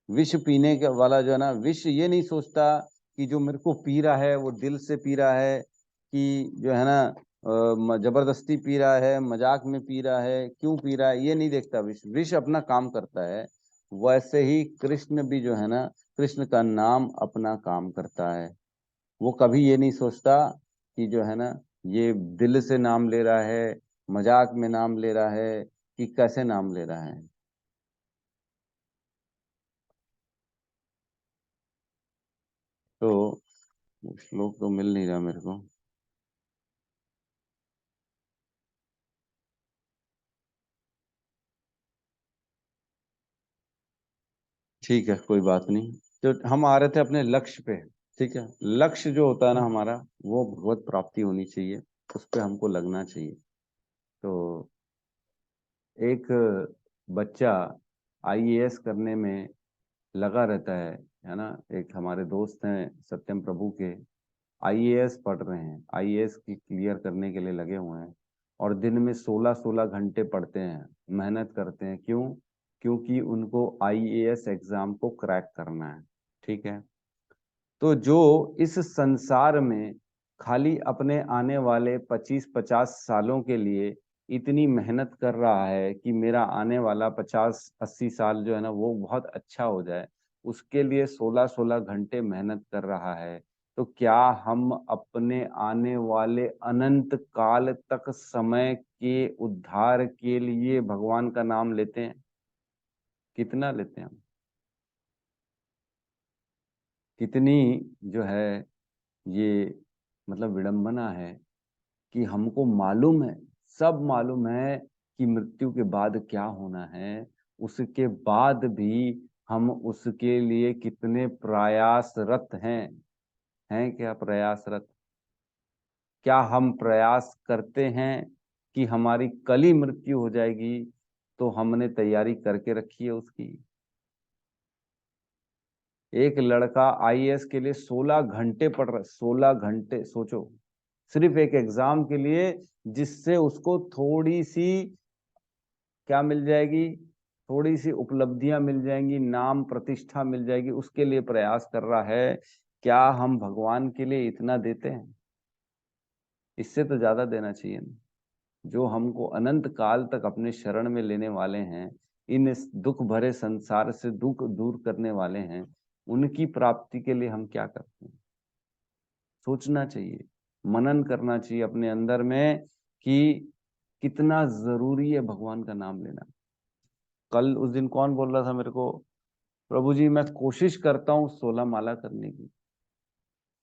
विष पीने के वाला जो है ना, विष ये नहीं सोचता कि जो मेरे को पी रहा है वो दिल से पी रहा है, कि जो है ना जबरदस्ती पी रहा है, मजाक में पी रहा है, क्यों पी रहा है, ये नहीं देखता। विष विष अपना काम करता है। वैसे ही कृष्ण भी जो है ना, कृष्ण का नाम अपना काम करता है। वो कभी ये नहीं सोचता कि जो है ना ये दिल से नाम ले रहा है, मजाक में नाम ले रहा है, कि कैसे नाम ले रहा है। तो वो श्लोक तो मिल नहीं रहा मेरे को। ठीक है, कोई बात नहीं। तो हम आ रहे थे अपने लक्ष्य पे। ठीक है, लक्ष्य जो होता है ना हमारा, वो भगवत प्राप्ति होनी चाहिए, उस पे हमको लगना चाहिए। तो एक बच्चा आईएएस करने में लगा रहता है ना। एक हमारे दोस्त हैं सत्यम प्रभु के, आईएएस पढ़ रहे हैं, आईएएस की क्लियर करने के लिए लगे हुए हैं, और दिन में 16-16 घंटे पढ़ते हैं, मेहनत करते हैं। क्यों? क्योंकि उनको आईएएस एग्जाम को क्रैक करना है। ठीक है। तो जो इस संसार में खाली अपने आने वाले 25-50 सालों के लिए इतनी मेहनत कर रहा है कि मेरा आने वाला 50-80 साल जो है ना वो बहुत अच्छा हो जाए, उसके लिए 16-16 घंटे मेहनत कर रहा है, तो क्या हम अपने आने वाले अनंत काल तक समय के उद्धार के लिए भगवान का नाम लेते हैं? कितना लेते हैं हम? कितनी जो है ये मतलब विडंबना है कि हमको मालूम है, सब मालूम है कि मृत्यु के बाद क्या होना है, उसके बाद भी हम उसके लिए कितने प्रयासरत हैं क्या प्रयासरत? क्या हम प्रयास करते हैं कि हमारी कल ही मृत्यु हो जाएगी तो हमने तैयारी करके रखी है उसकी? एक लड़का आईएएस के लिए 16 घंटे पढ़ रहा है, 16 घंटे। सोचो, सिर्फ एक एग्जाम के लिए, जिससे उसको थोड़ी सी क्या मिल जाएगी, थोड़ी सी उपलब्धियां मिल जाएंगी, नाम प्रतिष्ठा मिल जाएगी, उसके लिए प्रयास कर रहा है। क्या हम भगवान के लिए इतना देते हैं? इससे तो ज्यादा देना चाहिए ना। जो हमको अनंत काल तक अपने शरण में लेने वाले हैं, इन इस दुख भरे संसार से दुख दूर करने वाले हैं, उनकी प्राप्ति के लिए हम क्या करते हैं? सोचना चाहिए, मनन करना चाहिए अपने अंदर में कि कितना जरूरी है भगवान का नाम लेना। कल उस दिन कौन बोल रहा था मेरे को, प्रभु जी मैं कोशिश करता हूँ 16 माला करने की,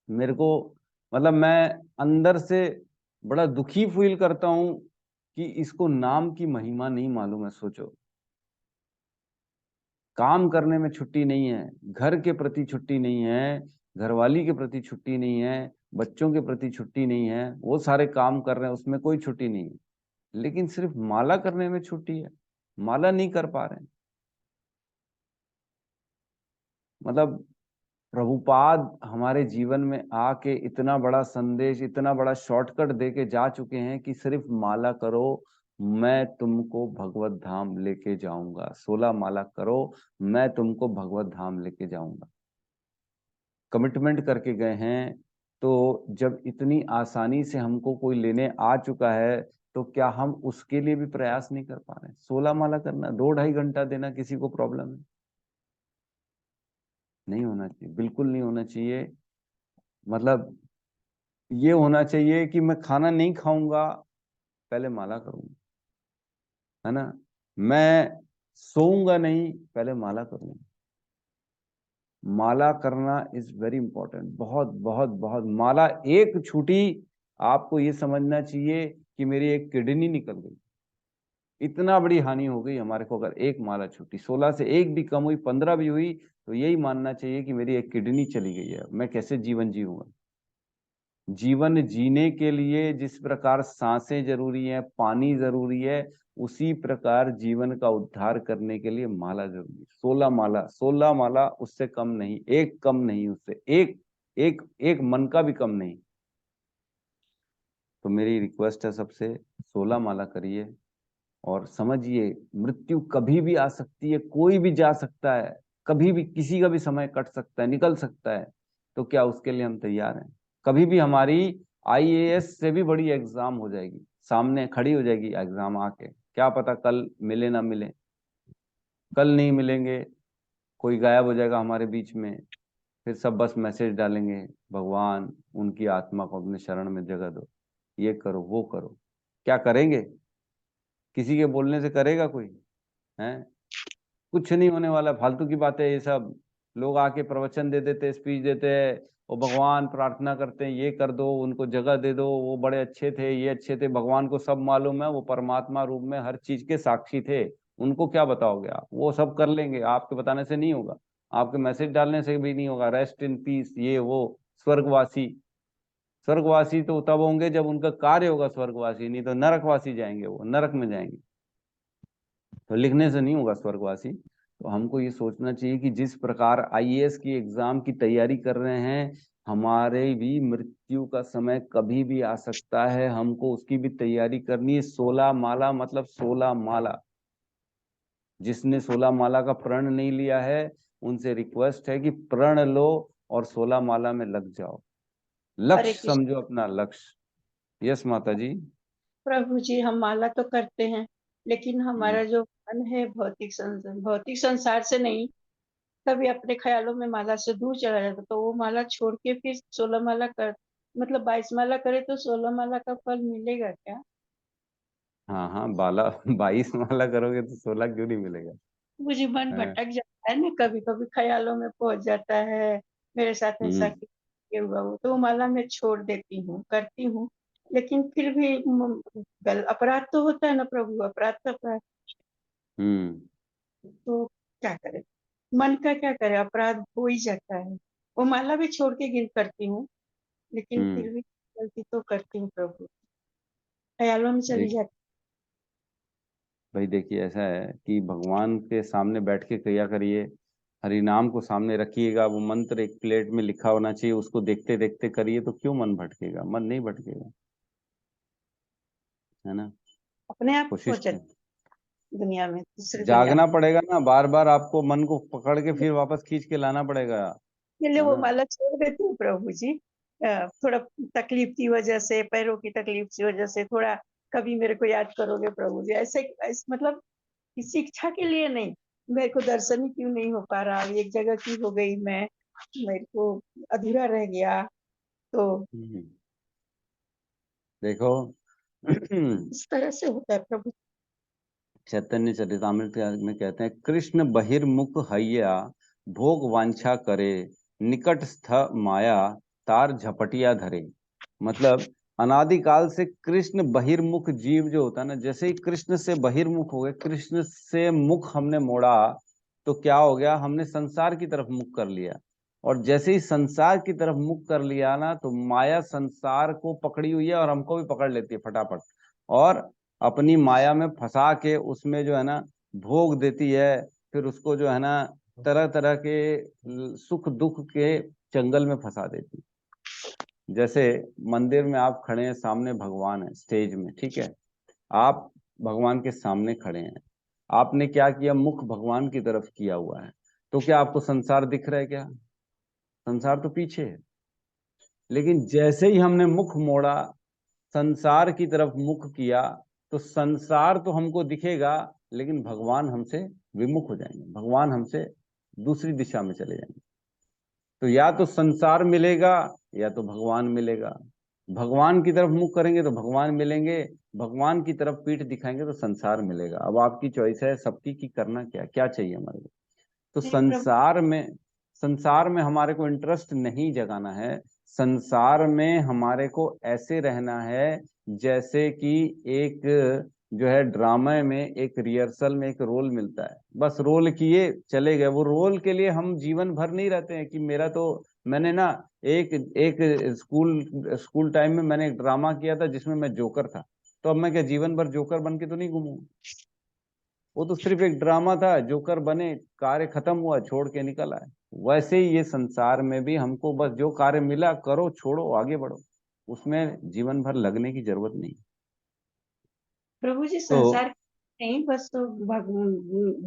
मेरे को मतलब मैं अंदर से बड़ा दुखी फील करता हूँ कि इसको नाम की महिमा नहीं मालूम है। सोचो, काम करने में छुट्टी नहीं है, घर के प्रति छुट्टी नहीं है, घरवाली के प्रति छुट्टी नहीं है, बच्चों के प्रति छुट्टी नहीं है, वो सारे काम कर रहे हैं उसमें कोई छुट्टी नहीं है, लेकिन सिर्फ माला करने में छुट्टी है, माला नहीं कर पा रहे हैं। मतलब प्रभुपाद हमारे जीवन में आके इतना बड़ा संदेश, इतना बड़ा शॉर्टकट दे के जा चुके हैं कि सिर्फ माला करो, मैं तुमको भगवत धाम लेके जाऊंगा। 16 माला करो, मैं तुमको भगवत धाम लेके जाऊंगा। कमिटमेंट करके गए हैं, तो जब इतनी आसानी से हमको कोई लेने आ चुका है, तो क्या हम उसके लिए भी प्रयास नहीं कर पा रहे? 16 माला करना, 2-2.5 घंटा देना, किसी को प्रॉब्लम है? नहीं होना चाहिए, बिल्कुल नहीं होना चाहिए। मतलब ये होना चाहिए कि मैं खाना नहीं खाऊंगा, पहले माला करूंगा, है ना। मैं सोऊंगा नहीं, पहले माला करूंगा। माला करना इज वेरी इंपॉर्टेंट, बहुत बहुत बहुत। माला एक छूटी, आपको ये समझना चाहिए कि मेरी एक किडनी निकल गई, इतना बड़ी हानि हो गई हमारे को। अगर एक माला छूटी, 16 से एक भी कम हुई, 15 भी हुई, तो यही मानना चाहिए कि मेरी एक किडनी चली गई है, मैं कैसे जीवन जीऊंगा। जीवन जीने के लिए जिस प्रकार सांसें जरूरी है, पानी जरूरी है, उसी प्रकार जीवन का उद्धार करने के लिए माला जरूरी है। 16 माला, 16 माला, उससे कम नहीं, एक कम नहीं, उससे एक एक एक मन का भी कम नहीं। तो मेरी रिक्वेस्ट है सबसे, 16 माला करिए और समझिए मृत्यु कभी भी आ सकती है, कोई भी जा सकता है, कभी भी किसी का भी समय कट सकता है, निकल सकता है। तो क्या उसके लिए हम तैयार हैं? कभी भी हमारी आईएएस से भी बड़ी एग्जाम हो जाएगी, सामने खड़ी हो जाएगी एग्जाम आके, क्या पता कल मिले ना मिले। कल नहीं मिलेंगे, कोई गायब हो जाएगा हमारे बीच में, फिर सब बस मैसेज डालेंगे, भगवान उनकी आत्मा को अपने शरण में जगह दो, ये करो वो करो। क्या करेंगे? किसी के बोलने से करेगा कोई? है कुछ नहीं होने वाला, फालतू की बातें ये सब। लोग आके प्रवचन दे देते, स्पीच देते हैं, वो भगवान प्रार्थना करते हैं, ये कर दो, उनको जगह दे दो, वो बड़े अच्छे थे, ये अच्छे थे, भगवान को सब मालूम है, वो परमात्मा रूप में हर चीज के साक्षी थे, उनको क्या बताओगे आप? वो सब कर लेंगे, आपके बताने से नहीं होगा, आपके मैसेज डालने से भी नहीं होगा। रेस्ट इन पीस, ये वो, स्वर्गवासी। स्वर्गवासी तो तब होंगे जब उनका कार्य होगा स्वर्गवासी, नहीं तो नरकवासी जाएंगे, वो नरक में जाएंगे। तो लिखने से नहीं होगा स्वर्गवासी। तो हमको ये सोचना चाहिए कि जिस प्रकार आईएएस की एग्जाम की तैयारी कर रहे हैं, हमारे भी मृत्यु का समय कभी भी आ सकता है, हमको उसकी भी तैयारी करनी है। 16 माला मतलब 16 माला। जिसने 16 माला का प्रण नहीं लिया है, उनसे रिक्वेस्ट है कि प्रण लो और 16 माला में लग जाओ। हरे लक्ष्य कृष्ण। समझो अपना लक्ष्य। यस माता जी। प्रभु जी, हम माला तो करते हैं, लेकिन हम्म हमारा जो मन है भौतिक संसार से नहीं, कभी अपने ख्यालों में माला से दूर चला जाता, तो वो माला छोड़ के फिर 16 माला कर, मतलब 22 माला करे तो 16 माला का फल मिलेगा क्या? हाँ हाँ, बाला 22 माला करोगे तो 16 क्यों नहीं मिलेगा? मुझे मन है। भटक जाता है ना, कभी कभी ख्यालों में पहुंच जाता है, मेरे साथ ऐसा हम्म ये हुआ वो, तो वो माला मैं छोड़ देती हूँ, करती हूँ, लेकिन फिर भी अपराध तो होता है ना प्रभु, अपराध तो अपराध, हम्म तो क्या करें। मन का क्या करे, अपराध हो ही जाता है। वो माला भी छोड़ के गिर करती हूँ, लेकिन फिर भी गलती तो करती हूँ प्रभु, ख्यालों में चली देख जाती। भाई देखिए, ऐसा है कि भगवान के सामने बैठ के किया करिए, हरि नाम को सामने रखिएगा, वो मंत्र एक प्लेट में लिखा होना चाहिए, उसको देखते देखते करिए, तो क्यों मन भटकेगा? मन नहीं भटकेगा, है ना। अपने आप कोशिश खो जाती करें, दुनिया में, दूसरी दुनिया जागना में। पड़ेगा ना, बार बार आपको मन को पकड़ के फिर वापस खींच के लाना पड़ेगा, के लिए है वो ना। माला छोड़ देती हूँ प्रभु जी। थोड़ा तकलीफ की वजह से, पैरों की तकलीफ की वजह से, थोड़ा कभी मेरे को याद करोगे प्रभु जी, ऐसे मतलब किसी इच्छा के लिए नहीं। मेरे को दर्शन ही क्यों नहीं हो पा रहा, एक जगह की हो गई मैं, मेरे को अधूरा रह गया, तो देखो इस तरह से होता है प्रभु। चैतन्य चरितामृत में कहते हैं, कृष्ण बहिर्मुख हैया भोग वांछा करे, निकट स्थ माया तार झपटिया धरे। मतलब अनादिकाल से कृष्ण बहिर्मुख जीव जो होता है ना, जैसे ही कृष्ण से बहिर्मुख हो गए, कृष्ण से मुख हमने मोड़ा, तो क्या हो गया, हमने संसार की तरफ मुख कर लिया। और जैसे ही संसार की तरफ मुख कर लिया ना, तो माया संसार को पकड़ी हुई है और हमको भी पकड़ लेती है फटाफट, और अपनी माया में फंसा के उसमें जो है ना भोग देती है। फिर उसको जो है ना तरह तरह के सुख दुख के जंगल में फंसा देती है। जैसे मंदिर में आप खड़े हैं, सामने भगवान है स्टेज में, ठीक है, आप भगवान के सामने खड़े हैं, आपने क्या किया, मुख भगवान की तरफ किया हुआ है, तो क्या आपको संसार दिख रहा है? क्या संसार तो पीछे है। लेकिन जैसे ही हमने मुख मोड़ा, संसार की तरफ मुख किया, तो संसार तो हमको दिखेगा, लेकिन भगवान हमसे विमुख हो जाएंगे, भगवान हमसे दूसरी दिशा में चले जाएंगे। तो या तो संसार मिलेगा या तो भगवान मिलेगा। भगवान की तरफ मुख करेंगे तो भगवान मिलेंगे, भगवान की तरफ पीठ दिखाएंगे तो संसार मिलेगा। अब आपकी चॉइस है सबकी, कि करना क्या क्या चाहिए हमारे को। तो नहीं प्रभु, संसार में हमारे को इंटरेस्ट नहीं जगाना है। संसार में हमारे को ऐसे रहना है जैसे कि एक जो है ड्रामा में एक रिहर्सल में एक रोल मिलता है, बस रोल किए चले गए। वो रोल के लिए हम जीवन भर नहीं रहते हैं कि मेरा तो, मैंने ना एक एक स्कूल टाइम में मैंने एक ड्रामा किया था जिसमें मैं जोकर था, तो अब मैं क्या जीवन भर जोकर बन के तो नहीं घूमूंगा? वो तो सिर्फ एक ड्रामा था, जोकर बने, कार्य खत्म हुआ, छोड़ के निकल आए। वैसे ही ये संसार में भी हमको बस जो कार्य मिला करो, छोड़ो, आगे बढ़ो, उसमें जीवन भर लगने की जरूरत नहीं। प्रभु जी तो संसार नहीं, बस तो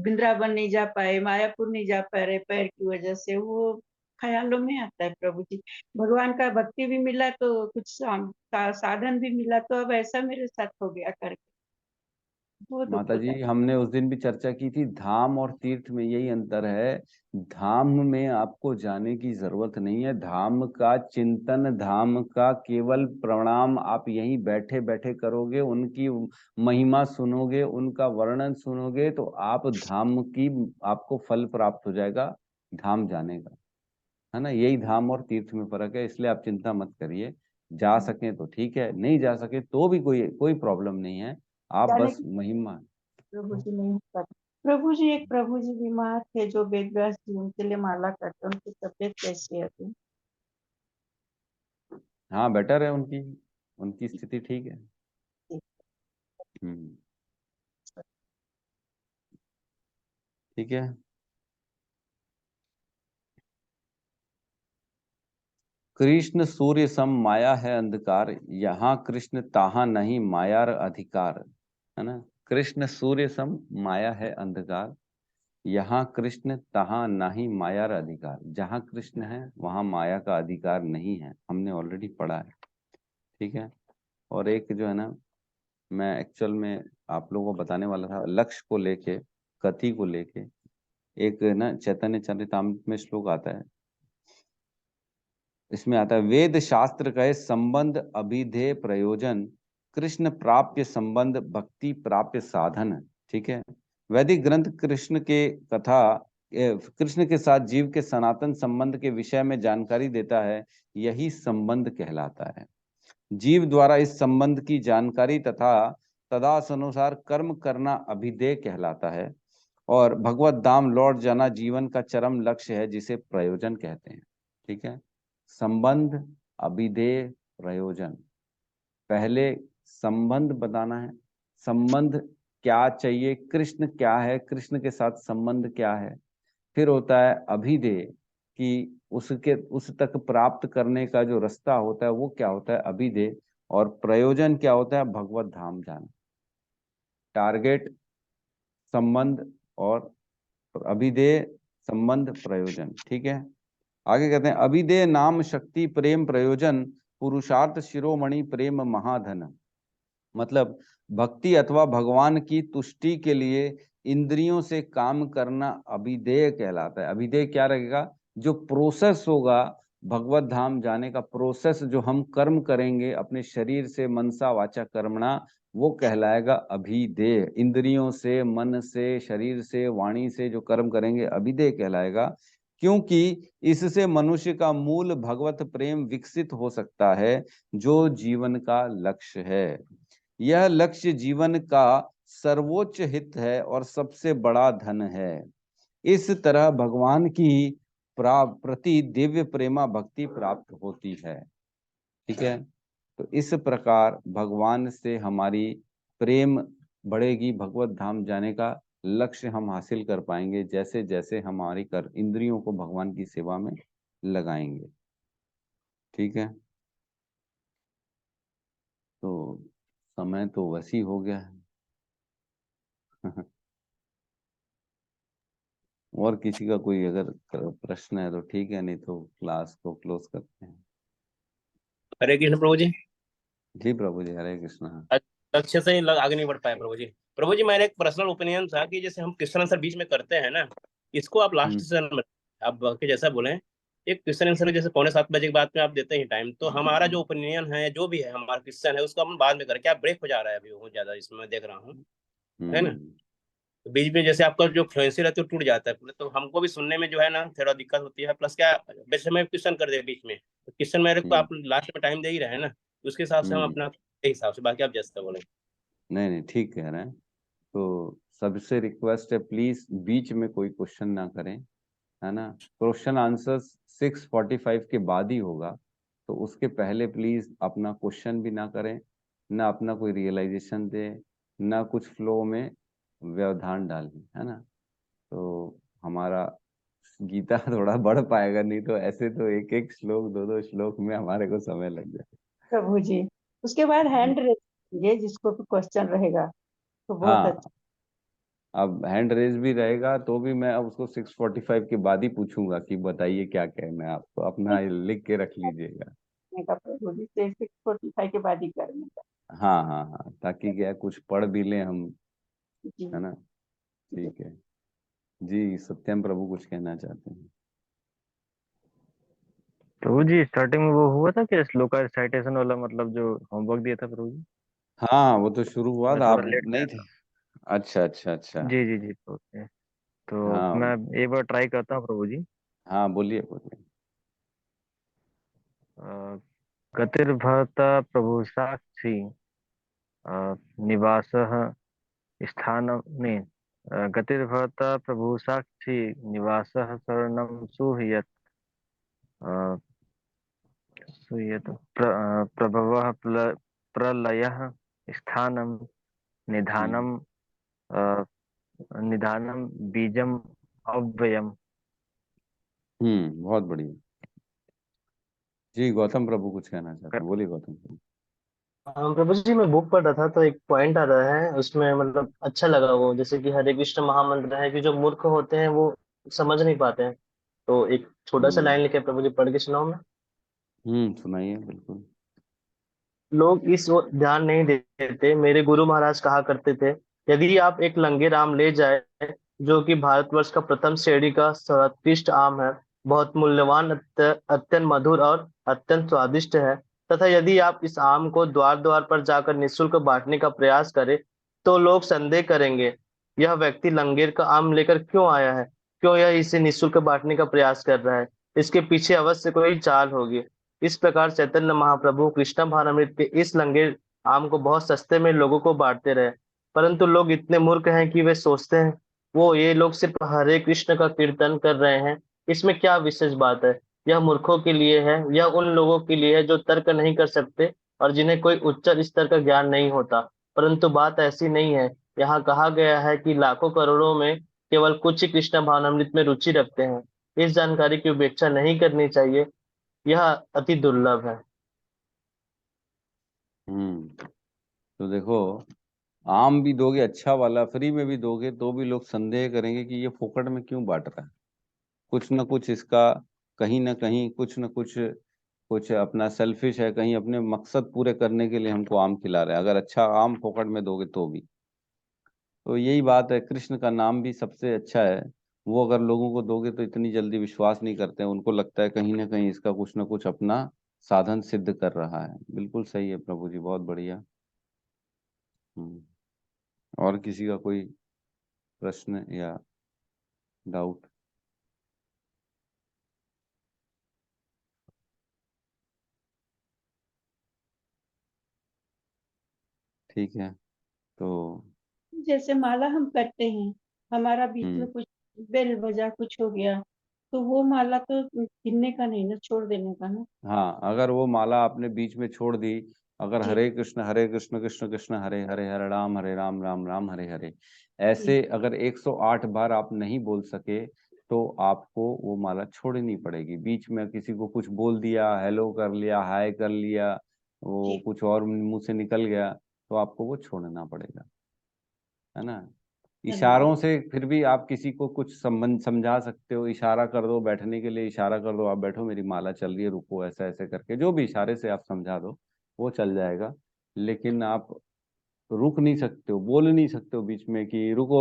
वृंदावन नहीं जा पाए, मायापुर नहीं जा पा रहे पैर की वजह से, वो ख्यालों में आता है प्रभु जी। भगवान का भक्ति भी मिला तो कुछ साधन भी मिला, तो अब ऐसा मेरे साथ हो गया करके वो दुख माता होता जी, है। हमने उस दिन भी चर्चा की थी, धाम और तीर्थ में यही अंतर है। धाम में आपको जाने की जरूरत नहीं है, धाम का चिंतन, धाम का केवल प्रणाम आप यहीं बैठे बैठे करोगे, उनकी महिमा सुनोगे, उनका वर्णन सुनोगे, तो आप धाम की आपको फल प्राप्त हो जाएगा, धाम जाने का, है ना। यही धाम और तीर्थ में फर्क है, इसलिए आप चिंता मत करिए। जा सके तो ठीक है, नहीं जा सके तो भी कोई कोई प्रॉब्लम नहीं है, आप जाने बस की महिमा। प्रभु जी नहीं हो पाता। प्रभु जी, एक प्रभु जी बीमार थे जो वेद व्यास जी उनके लिए माला करते, उनकी तबीयत कैसी है अभी? हाँ बेटर है, उनकी उनकी स्थिति ठीक है। हम्म, ठीक है। कृष्ण सूर्य सम माया है अंधकार, यहाँ कृष्ण ताहा नहीं मायार अधिकार, है ना। कृष्ण सूर्य सम माया है अंधकार, यहाँ कृष्ण तहाँ नहीं मायार अधिकार। जहाँ कृष्ण है वहां माया का अधिकार नहीं है, हमने ऑलरेडी पढ़ा है, ठीक है। और एक जो है ना, मैं एक्चुअल में आप लोगों को बताने वाला था, लक्ष्य को लेके, गति को लेके, एक ना चैतन्य चरितामृत में श्लोक आता है, इसमें आता है, वेद शास्त्र कहे संबंध अभिधेय प्रयोजन, कृष्ण प्राप्य संबंध भक्ति प्राप्य साधन, ठीक है। वैदिक ग्रंथ कृष्ण के कथा कृष्ण के साथ जीव के सनातन संबंध के विषय में जानकारी देता है, यही संबंध कहलाता है। जीव द्वारा इस संबंध की जानकारी तथा तदानुसार कर्म करना अभिधेय कहलाता है। और भगवत धाम लौट जाना जीवन का चरम लक्ष्य है, जिसे प्रयोजन कहते हैं। ठीक है, संबंध, अभिधेय, प्रयोजन। पहले संबंध बताना है, संबंध क्या चाहिए, कृष्ण क्या है, कृष्ण के साथ संबंध क्या है। फिर होता है अभिधेय, कि उस तक प्राप्त करने का जो रास्ता होता है वो क्या होता है, अभिधेय। और प्रयोजन क्या होता है, भगवत धाम जाना। टारगेट, संबंध और अभिधेय, संबंध, प्रयोजन। ठीक है, आगे कहते हैं अभिधेय नाम शक्ति प्रेम प्रयोजन पुरुषार्थ शिरोमणि प्रेम महाधन। मतलब भक्ति अथवा भगवान की तुष्टि के लिए इंद्रियों से काम करना अभिधेय कहलाता है। अभिधेय क्या रहेगा, जो प्रोसेस होगा भगवत धाम जाने का, प्रोसेस जो हम कर्म करेंगे अपने शरीर से, मनसा वाचा कर्मणा, वो कहलाएगा अभिधेय। इंद्रियों से, मन से, शरीर से, वाणी से जो कर्म करेंगे अभिधेय कहलाएगा, क्योंकि इससे मनुष्य का मूल भगवत प्रेम विकसित हो सकता है, जो जीवन का लक्ष्य है। यह लक्ष्य जीवन का सर्वोच्च हित है और सबसे बड़ा धन है। इस तरह भगवान की प्रति दिव्य प्रेमा भक्ति प्राप्त होती है। ठीक है, तो इस प्रकार भगवान से हमारी प्रेम बढ़ेगी, भगवत धाम जाने का लक्ष्य हम हासिल कर पाएंगे, जैसे जैसे हमारी इंद्रियों को भगवान की सेवा में लगाएंगे। ठीक है, तो समय तो वसी हो गया है। और किसी का कोई अगर प्रश्न है तो ठीक है, नहीं तो क्लास को क्लोज करते हैं। हरे कृष्ण प्रभु जी। जी प्रभु जी, हरे कृष्ण। लक्ष्य से ही आगे नहीं बढ़ पाए प्रभु जी। प्रभु जी, मेरा एक पर्सनल ओपिनियन था कि जैसे हम क्वेश्चन आंसर बीच में करते हैं ना, इसको आप लास्ट सेशन में आप के जैसा बोले, एक क्वेश्चन आंसर जैसे 6:45 के बाद में आप देते हैं टाइम, तो हमारा जो ओपिनियन है, जो भी है हमारा क्वेश्चन है, उसको हम बाद में करें। क्या ब्रेक हो जा रहा है अभी बहुत ज्यादा, इसमें मैं देख रहा हूँ, है ना। तो बीच में जैसे आपका जो फ्लुएंसी रहती है वो टूट जाता है पूरा, तो हमको भी सुनने में जो है ना थोड़ा दिक्कत होती है। प्लस क्या, वैसे मैं क्वेश्चन कर दे बीच में, तो क्वेश्चन मेरे को आप लास्ट में टाइम दे ही रहे हैं ना, उसके हिसाब से हम अपना हिसाब से, बाकी आप जैसा बोले। नहीं नहीं, ठीक कह रहे हैं। तो सबसे रिक्वेस्ट है, प्लीज बीच में कोई क्वेश्चन ना करें, है ना। क्वेश्चन आंसर 6:45 के बाद ही होगा, तो उसके पहले प्लीज अपना क्वेश्चन भी ना करें, ना अपना कोई रियलाइजेशन दे, ना कुछ फ्लो में व्यवधान डालें, है ना। तो हमारा गीता थोड़ा बढ़ पाएगा, नहीं तो ऐसे तो एक एक श्लोक, दो दो श्लोक में हमारे को समय लग जाए। प्रभु जी, उसके बाद हैंड रेज कीजिए जिसको भी क्वेश्चन रहेगा, तो बहुत हाँ, अच्छा। अब हैंड रेज भी रहेगा तो भी मैं अब उसको 6:45 के बाद ही पूछूंगा कि बताइए क्या कहना है आपको, अपना लिख के रख लीजिएगा। प्रभु जी से 6:45 के बाद ही करने का। हाँ हाँ हाँ, ताकि क्या कुछ पढ़ भी लें हम, जी है ना। ठीक है जी, सत्यम प्रभु कुछ कहना चाहते हैं। प्रभु जी, स्टार्टिंग में वो हुआ था कि श्लोक का साइटेशन वाला, मतलब जो होमवर्क दिया था प्रभु जी, हाँ, वो तो शुरू हुआ मैं था, थोड़ा आप लेट नहीं गया थे। था। अच्छा अच्छा अच्छा। जी जी जी, तो हाँ मैं एक बार ट्राई करता हूँ प्रभु जी। हाँ, बोलिए बोलिए। गतिर्भर्ता प्रभु साक्षी निवासः स्थानं ने गतिर्भर्ता प्रभु साक्षी निवासः शरणं सुहृयत् प्रभवः प्रलयः स्थानं निधानं निधानं बीजम् अव्ययम्। बहुत बढ़िया जी। गौतम प्रभु कुछ कहना चाहते हैं, बोलिए गौतम प्रभु। हाँ प्रभु जी, मैं बुक पढ़ रहा था तो एक पॉइंट आ रहा है उसमें, मतलब अच्छा लगा वो, जैसे कि हरे कृष्ण महामंत्र है कि जो मूर्ख होते हैं वो समझ नहीं पाते हैं। तो एक छोटा सा लाइन लिखे प्रभु जी, पढ़ के सुनाओ मैं। सुनाइए बिल्कुल। लोग इस ओर ध्यान नहीं देते। मेरे गुरु महाराज कहा करते थे, यदि आप एक लंगेर आम ले जाए, जो कि भारतवर्ष का प्रथम श्रेणी का सर्वोत्कृष्ट आम है, बहुत मूल्यवान, अत्यंत मधुर और अत्यंत स्वादिष्ट है, तथा यदि आप इस आम को द्वार द्वार पर जाकर निःशुल्क बांटने का प्रयास करें, तो लोग संदेह करेंगे, यह व्यक्ति लंगेर का आम लेकर क्यों आया है, क्यों यह इसे निःशुल्क बांटने का प्रयास कर रहा है, इसके पीछे अवश्य कोई चाल होगी। इस प्रकार चैतन्य महाप्रभु कृष्ण भावनामृत के इस लंगेर आम को बहुत सस्ते में लोगों को बांटते रहे, परंतु लोग इतने मूर्ख हैं कि वे सोचते हैं वो ये लोग सिर्फ हरे कृष्ण का कीर्तन कर रहे हैं, इसमें क्या विशेष बात है? यह मूर्खों के लिए है, यह उन लोगों के लिए है जो तर्क नहीं कर सकते और जिन्हें कोई उच्च स्तर का ज्ञान नहीं होता। परंतु बात ऐसी नहीं है। यहाँ कहा गया है कि लाखों करोड़ों में केवल कुछ ही कृष्ण भावनामृत में रुचि रखते हैं। इस जानकारी की उपेक्षा नहीं करनी चाहिए, यह अति दुर्लभ है। तो देखो, आम भी दोगे अच्छा वाला, फ्री में भी दोगे तो भी लोग संदेह करेंगे कि ये फोकट में क्यों बांट रहा है। कुछ न कुछ इसका, कहीं ना कहीं कुछ न कुछ, कुछ अपना सेल्फिश है, कहीं अपने मकसद पूरे करने के लिए हमको आम खिला रहा है, अगर अच्छा आम फोकट में दोगे तो भी। तो यही बात है, कृष्ण का नाम भी सबसे अच्छा है। वो अगर लोगों को दोगे तो इतनी जल्दी विश्वास नहीं करते हैं, उनको लगता है कहीं ना कहीं इसका कुछ ना कुछ अपना साधन सिद्ध कर रहा है। बिल्कुल सही है प्रभु जी, बहुत बढ़िया। और किसी का कोई प्रश्न या डाउट? ठीक है, तो जैसे माला हम करते हैं, हमारा बीच में कुछ बेल बजा कुछ हो गया, तो वो माला तो गिनने का नहीं ना, छोड़ देने का ना। हाँ, अगर वो माला आपने बीच में छोड़ दी, अगर जी हरे कृष्ण कृष्ण कृष्ण हरे हरे, हरे राम राम राम हरे हरे, जी ऐसे अगर 108 बार आप नहीं बोल सके तो आपको वो माला छोड़नी पड़ेगी। बीच में किसी को कुछ बोल दिया, हेलो कर लिया, हाय कर लिया, वो जी कुछ और मुंह से निकल गया, तो आपको वो छोड़ना पड़ेगा, है ना। धन्यवाद। इशारों से फिर भी आप किसी को कुछ संबंध समझा सकते हो, इशारा कर दो, बैठने के लिए इशारा कर दो, आप बैठो, मेरी माला चल रही है, रुको, ऐसा ऐसे करके जो भी इशारे से आप समझा दो, वो चल जाएगा। लेकिन आप रुक नहीं सकते हो, बोल नहीं सकते हो बीच में कि रुको,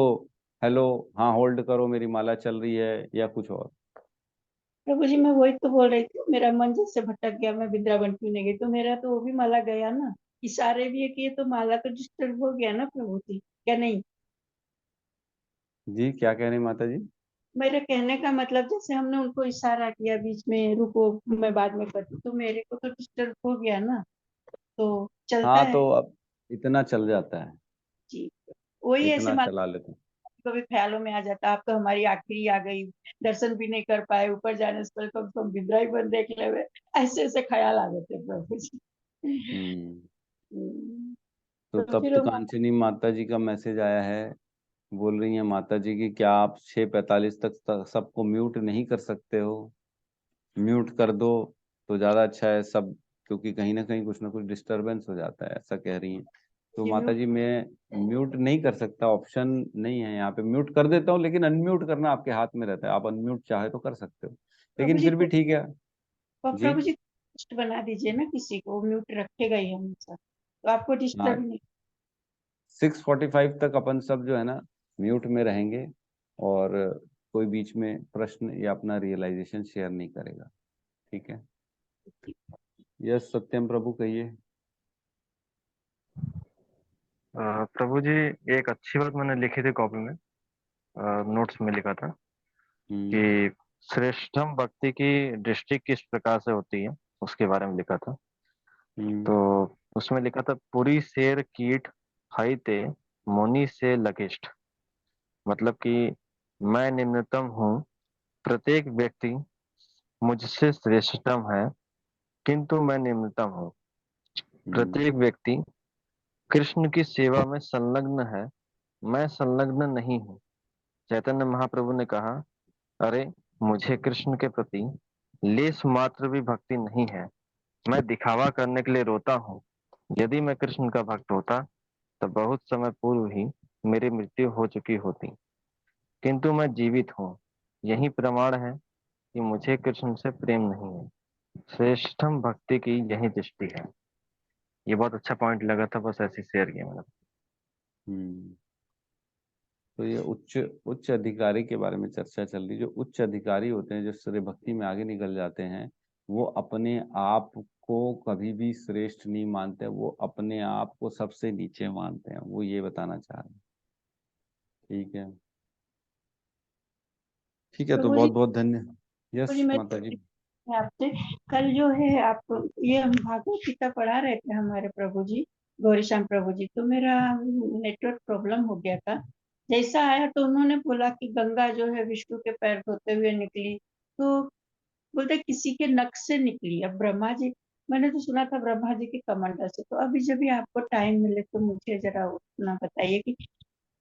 हेलो, हाँ होल्ड करो, मेरी माला चल रही है, या कुछ और। प्रभु जी, मैं वही तो बोल रही थी, मेरा मन जैसे भटक गया, मैं वृंदावन क्यों नहीं गई, तो मेरा तो वो भी माला गया ना। इशारे भी है कि ये तो माला तो डिस्टर्ब हो गया ना प्रभु जी, क्या नहीं? जी, क्या कह रहे हैं माता जी? मेरे कहने का मतलब, जैसे हमने उनको इशारा किया बीच में, रुको मैं बाद में करती, तो मेरे को तो डिस्टर्ब हो गया ना, तो चलता हाँ, है। तो अब इतना चल जाता है, जी, वही ऐसे इतना माला चला लेते हैं। कभी ख्यालों में आ जाता, अब तो हमारी आखिरी आ गई, दर्शन भी नहीं कर पाए, ऊपर जाने से कम से कम विद्राई देख ले, ऐसे ऐसे ख्याल आ जाते प्रभु जी। हम्म हम्म, तो तो तब फिर तो वो कांचनी माता जी का मैसेज आया है, बोल रही हैं माता जी की, क्या आप 6:45 तक सबको म्यूट नहीं कर सकते हो? म्यूट कर दो तो ज़्यादा अच्छा है सब, क्योंकि कहीं ना कुछ डिस्टरबेंस हो जाता है, ऐसा कह रही हैं। तो माता म्यूट। जी, मैं म्यूट नहीं कर सकता, ऑप्शन नहीं है यहाँ पे। म्यूट कर देता हूँ, लेकिन अनम्यूट करना आपके हाथ में रहता है, आप अनम्यूट चाहे तो कर सकते हो, प्रभु लेकिन जी फिर भी ठीक है। जी, प्रभु जी host बना दीजिए ना, किसी को म्यूट रखेगा ही हमेशा, तो आपको हाँ, डिस्टर्ब नहीं। 6:45 तक अपन सब जो है ना म्यूट में रहेंगे, और कोई बीच में प्रश्न या अपना रियलाइजेशन शेयर नहीं करेगा, ठीक है। यस सत्यम प्रभु, कहिए। प्रभु जी, एक अच्छी बात मैंने लिखी थी कॉपी में, नोट्स में लिखा था हम्म कि श्रेष्ठम भक्ति की दृष्टि किस प्रकार से होती है, उसके बारे में लिखा था। हम्म तो उसमें लिखा था, पुरी शेर कीट हईते मुनि से लकिष्ट। मतलब कि मैं निम्नतम हूँ, प्रत्येक व्यक्ति मुझसे श्रेष्ठतम है, किंतु मैं निम्नतम हूँ। हम्म प्रत्येक व्यक्ति कृष्ण की सेवा में संलग्न है, मैं संलग्न नहीं हूँ। चैतन्य महाप्रभु ने कहा, अरे, मुझे कृष्ण के प्रति लेश मात्र भी भक्ति नहीं है, मैं दिखावा करने के लिए रोता हूँ। यदि मैं कृष्ण का भक्त होता तो बहुत समय पूर्व ही मेरी मृत्यु हो चुकी होती, किंतु मैं जीवित हूँ। यही प्रमाण है कि मुझे कृष्ण से प्रेम नहीं है। श्रेष्ठम भक्ति की यही दृष्टि है। ये बहुत अच्छा पॉइंट लगा था, बस ऐसे शेयर किया मैंने। हम्म तो ये उच्च उच्च अधिकारी के बारे में चर्चा चल रही। जो उच्च अधिकारी होते हैं, जो श्रेय भक्ति में आगे निकल जाते हैं, वो अपने आप को कभी भी श्रेष्ठ नहीं मानते, वो अपने आप को सबसे नीचे मानते हैं, वो ये बताना चाह रहे हैं, ठीक है। ठीक है, तो प्रभु जी, बहुत बहुत धन्य। प्रभु जी यस मैं माता जी। आपसे कल जो है, आप ये हम भागवत गीता पढ़ा रहे थे हमारे प्रभु जी, गौरी श्याम प्रभु जी, तो मेरा नेटवर्क प्रॉब्लम हो गया था, जैसा आया तो उन्होंने बोला कि गंगा जो है विष्णु के पैर धोते हुए निकली, तो बोलते किसी के नख से निकली। अब ब्रह्मा जी, मैंने तो सुना था ब्रह्मा जी के कमंडल से। तो अभी जब भी आपको टाइम मिले तो मुझे जरा उतना बताइए कि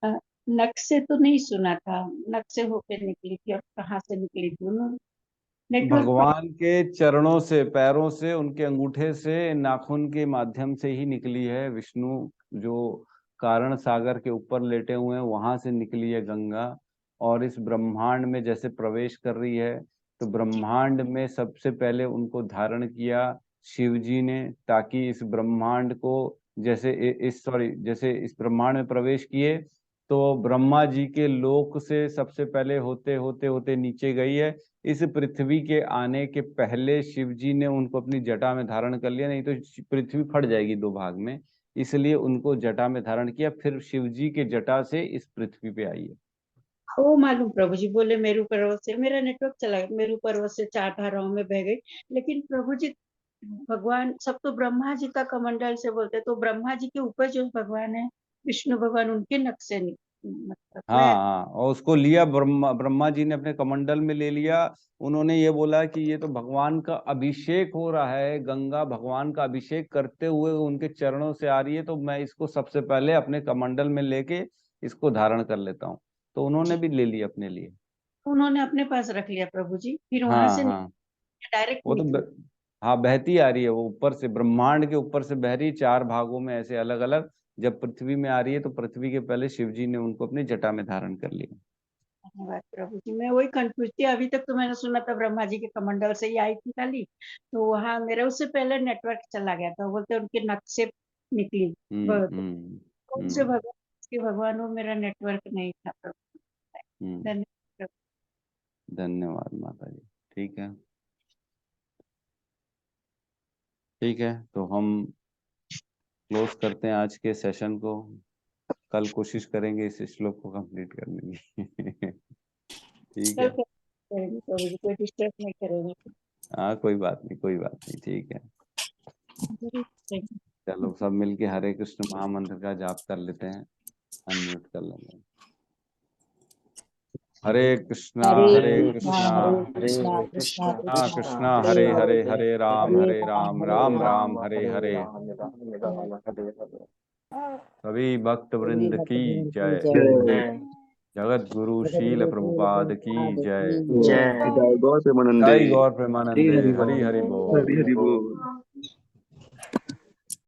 अ, नख से तो नहीं सुना था, नख से होके निकली थी और कहाँ से निकली थी उन्होंने नेटवर्क पर। भगवान के चरणों से, पैरों से, उनके अंगूठे से, नाखून के माध्यम से ही निकली है। विष्णु जो कारण सागर के ऊपर लेटे हुए हैं वहां से निकली है गंगा, और इस ब्रह्मांड में जैसे प्रवेश कर रही है, तो ब्रह्मांड में सबसे पहले उनको धारण किया शिव जी ने, ताकि इस ब्रह्मांड को जैसे जैसे इस ब्रह्मांड में प्रवेश किए तो ब्रह्मा जी के लोक से सबसे पहले होते होते होते नीचे गई है। इस पृथ्वी के आने के पहले शिव जी ने उनको अपनी जटा में धारण कर लिया, नहीं तो पृथ्वी फट जाएगी दो भाग में, इसलिए उनको जटा में धारण किया, फिर शिव जी के जटा से इस पृथ्वी पे आई है। वो मालूम प्रभु जी बोले मेरू पर्वत से, मेरा नेटवर्क चला गया, मेरू पर्वत से 4 धाराओं में बह गई। लेकिन प्रभु जी भगवान सब तो ब्रह्मा जी का कमंडल से बोलते, तो ब्रह्मा जी के ऊपर जो भगवान है विष्णु भगवान, उनके नख से मतलब हाँ हाँ, और उसको लिया ब्रह्मा जी ने अपने कमंडल में ले लिया। उन्होंने ये बोला कि ये तो भगवान का अभिषेक हो रहा है, गंगा भगवान का अभिषेक करते हुए उनके चरणों से आ रही है, तो मैं इसको सबसे पहले अपने कमंडल में लेके इसको धारण कर लेता हूँ। तो उन्होंने भी ले लिया अपने लिए। उन्होंने अपने पास रख लिया प्रभु जी, फिर वहां हाँ से हाँ, डायरेक्ट वो तो निकली। हाँ, बहती आ रही है, वो ऊपर से, ब्रह्मांड के ऊपर से बह रही है, 4 भागों में ऐसे अलग अलग। जब पृथ्वी में आ रही है तो पृथ्वी के पहले शिव जी ने उनको अपनी जटा में धारण कर लिया। धन्यवाद प्रभु जी, मैं वही कंफ्यूज थी। अभी तक तो मैंने सुना था ब्रह्मा जी के कमंडल से ही आई थी खाली, तो वहां मेरे उससे पहले नेटवर्क चला गया था, बोलते उनके नख से निकली। कौन से हम्म। भगवान के भगवान हो, मेरा नेटवर्क नहीं था प्रभु। धन्यवाद। धन्यवाद माता जी। ठीक है, ठीक है, तो हम क्लोज करते हैं आज के सेशन को। कल कोशिश करेंगे इस श्लोक को कंप्लीट करने की। ठीक कल है, करेंगे प्रभु जी, कोई डिस्टर्ब नहीं करेंगे। हाँ, कोई बात नहीं, कोई बात नहीं, ठीक है। चलो सब मिलके हरे कृष्ण महामंत्र का जाप कर लेते हैं। अनम्यूट कर लेंगे। हरे कृष्णा हरे हरे कृष्णा कृष्णा हरे हरे कृष्णा कृष्णा कृष्णा कृष्णा कृष्णा कृष्णा हरे हरे हरे, हरे हरे राम हरे हरे राम, हरे राम राम राम हरे हरे। हरे हरे। सभी भक्त सभी वृंद की भक्तजन की जय। जय। जगत गुरु शील जगतगुरु श्रील प्रभुपाद की प्रभुपाद जय। की जय। जय जय गौर प्रेमानंदे। जय गौर प्रेमानंदे। हरि हरि बोल हरि हरि बोल। हरि हरि बोल। बोल।